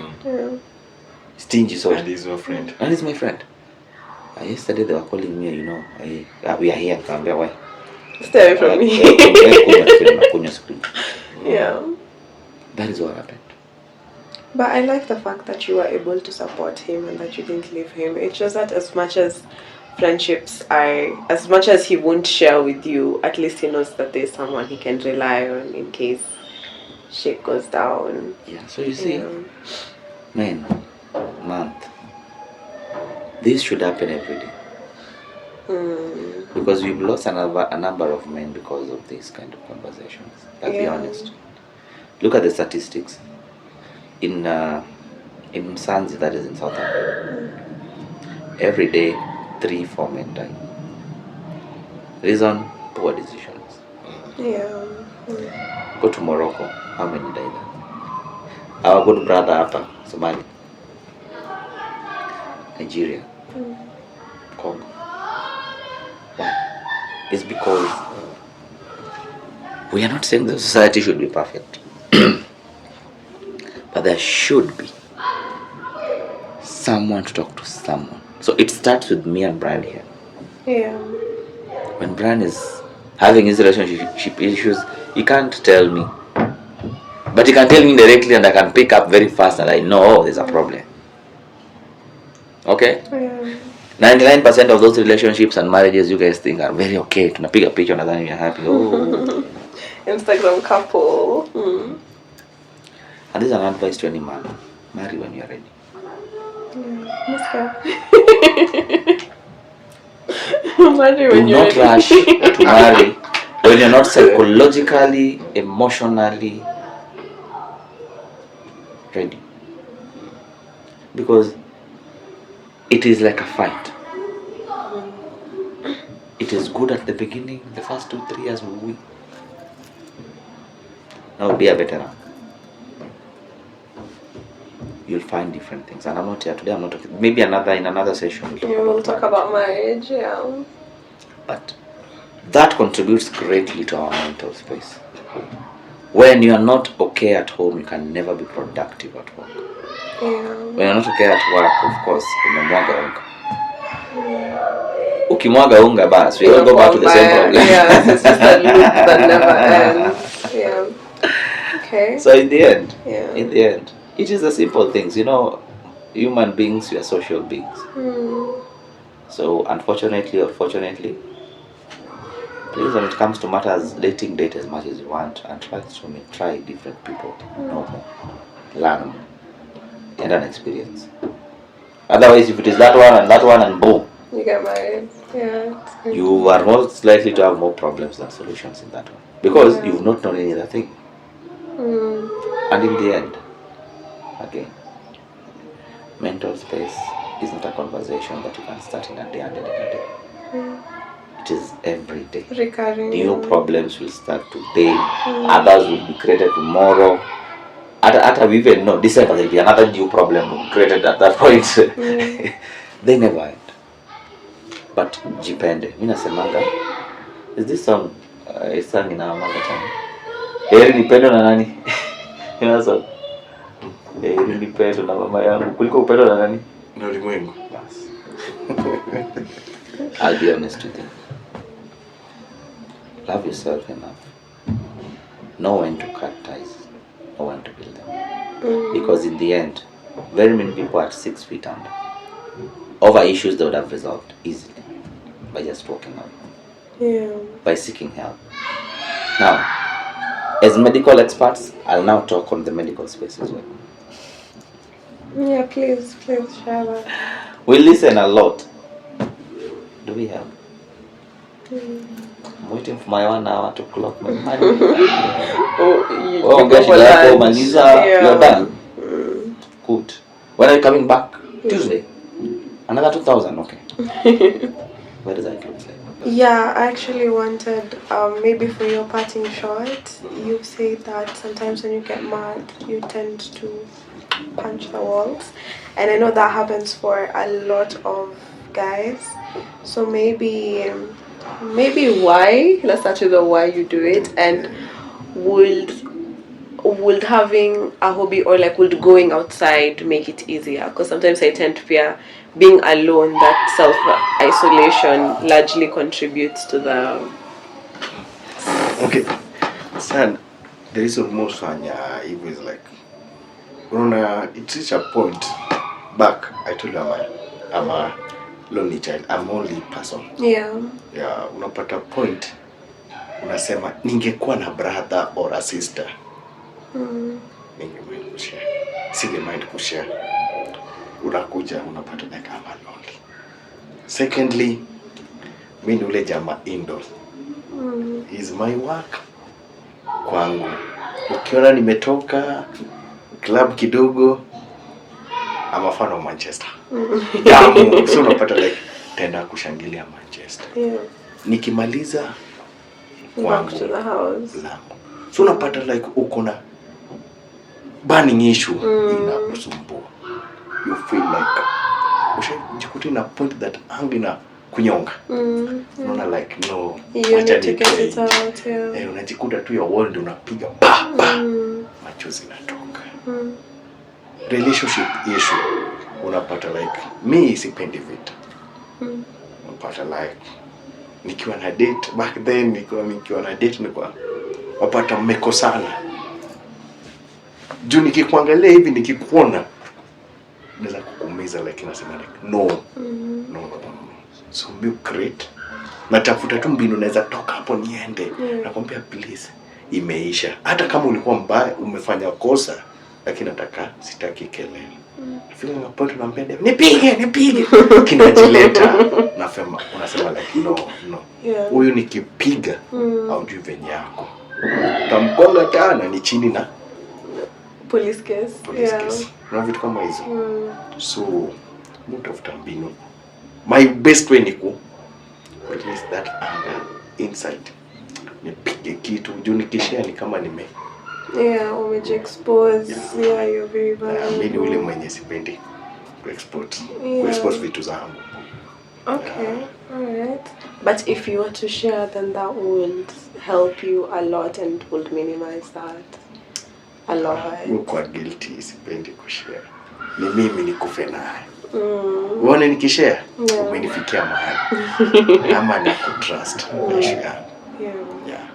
Stingy sort. And he's your friend. And he's my friend. Yesterday they were calling me, you know, we are here. Why? Stay away from me. Yeah. That is what happened. But I like the fact that you were able to support him and that you didn't leave him. It's just that as much as friendships are, as much as he won't share with you, at least he knows that there's someone he can rely on in case shit goes down. Yeah, so you see, month, this should happen every day. Because we've lost a number of men because of these kind of conversations. I'll be honest. Look at the statistics. In Msanzi, that is in South Africa, every day 3-4 men die. Reason: poor decisions. Yeah. Go to Morocco, how many die there? Our good brother hapa, Somalia, Nigeria, Congo. Why? It's because we are not saying the society should be perfect. But there should be someone to talk to someone. So it starts with me and Brian here. Yeah. When Brian is having his relationship issues, he can't tell me. But he can tell me directly and I can pick up very fast and I know there's a problem. Okay? Yeah. 99% of those relationships and marriages you guys think are very okay. Tunapiga picha na then you're happy. Oh. Instagram couple. And this is an advice to any man. Marry when you're ready. Marry when Do you're not ready. rush to marry when you're not psychologically, emotionally ready. Because it is like a fight. it is good at the beginning, the first 2-3 years we now be a veteran. You'll find different things, and I'm not here today. I'm not talking. Maybe in another session. We'll talk about marriage. Yeah. But that contributes greatly to our mental space. When you are not okay at home, you can never be productive at work. Yeah. When you're not okay at work, of course, unamwaga unga. Ukimwaga unga bas, we all go back to the same problem. Yeah, it's just a loop that never ends. Yeah. Okay. So in the end, yeah. it is the simple things. Human beings, we are social beings. So unfortunately or fortunately, please, when it comes to matters, date as much as you want and try different people, know more, learn more, and an experience. Otherwise, if it is that one and boom, you get married. Yeah. You are most likely to have more problems than solutions in that one because you've not known any other thing. And in the end, again, mental space is not a conversation that you can start in a day and end in a day. It is every day. Recurring. New problems will start today. Others will be created tomorrow. At we even know December there will be another new problem created at that point. They never end. But jipende. Mimi nasemanga, is this song I sang in our mother tongue? Heri nipendwe na nani? You know so. Heri nipendwe na mama yangu kuliko upendwe na nani? Na ulimwengu. Yes. I'll be honest with you. Love yourself enough. Know when to cut ties. Know when to build them. Because in the end, very many people are 6 feet under. Over issues they would have resolved easily by just walking out. Yeah. By seeking help. Now, as medical experts, I'll now talk on the medical space as well. Yeah, please share that. We listen a lot. Do we help? I'm waiting for my 1 hour to clock my money. You go get for that lunch. You're done. Good. When are you coming back? Tuesday. Another 2,000, okay. Where does that look like? Yeah, I actually wanted, maybe for your parting shot, you said that sometimes when you get mad, you tend to punch the walls. And I know that happens for a lot of guys. So maybe why? Let's start with the why you do it. And would having a hobby or like would going outside make it easier? Because sometimes I tend to fear being alone, that self-isolation largely contributes to the... Okay. Son, the reason most fanya hivyo is like, it reached a point back, I told you I'm a lonely child, I'm only person. Yeah. Yeah, unapata point, unasema, ningekuwa na brother or a sister. Ningemind kushare. Singemind kushare. Unakuja, unapata like I'm lonely. Secondly, mimi ule jamaa indoor. Is my work kwangu. Ukiona nimetoka club kidogo, I'm a fan of Manchester. Damu, so unapata like tenda kushangilia Manchester. Yeah. Nikimaliza Back to the house. So unapata like uko na burning issue inakusumbua. You feel like ushajikuta na point that angle na kunyonga. Unaona like no, you need to get it out. Yeah. Unajikuta tu your world unapiga pa pa. Machozi yanatoka. Relationship issue unapata like me sipendi vita. Unapata like nikiwa na date back then nikiwa na date nilikuwa wapata mmekosana. Juu nikikuangalia hivi nikikuona naweza kukuumiza like nasema like no. No. So me create natafuta tu mbinu naweza toka hapo niende. Nakwambia please imeisha. Hata kama ulikuwa mbaya umefanya kosa lakini nataka sitaki kelele. Feel na point unaambia nipige kinajileta nasema unasema like no. Huyu nikipiga au juu venye yako utamkonga tena ni chini na police case. Na vitu kama hizo. So mtafuta mbinu. My best way ni release that anger inside, nipige kitu juu nikishare ni kama nime umejiexpose. Yeah, you're very vulnerable. mimi ni ule mwenye sipendi kuexpose vitu zangu. Okay, alright. But if you were to share, then that would help you a lot and would minimize that a lot. Kwa guilty, sipendi kushare. Ni mimi nikufe naye. Uone nikishare, umenifikia mahali. Ama nikutrust. Yeah. Yeah.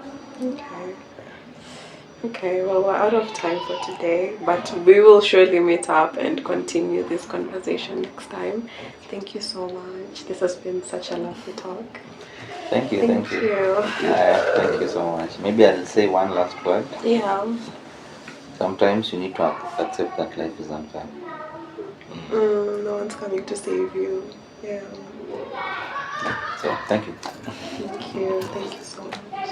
Okay, well, we're out of time for today, but we will surely meet up and continue this conversation next time. Thank you so much. This has been such a lovely talk. Thank you. Thank you. Thank you so much. Maybe I'll say one last word. Yeah. Sometimes you need to accept that life is unfair. No one's coming to save you. Yeah. So, thank you. Thank you so much.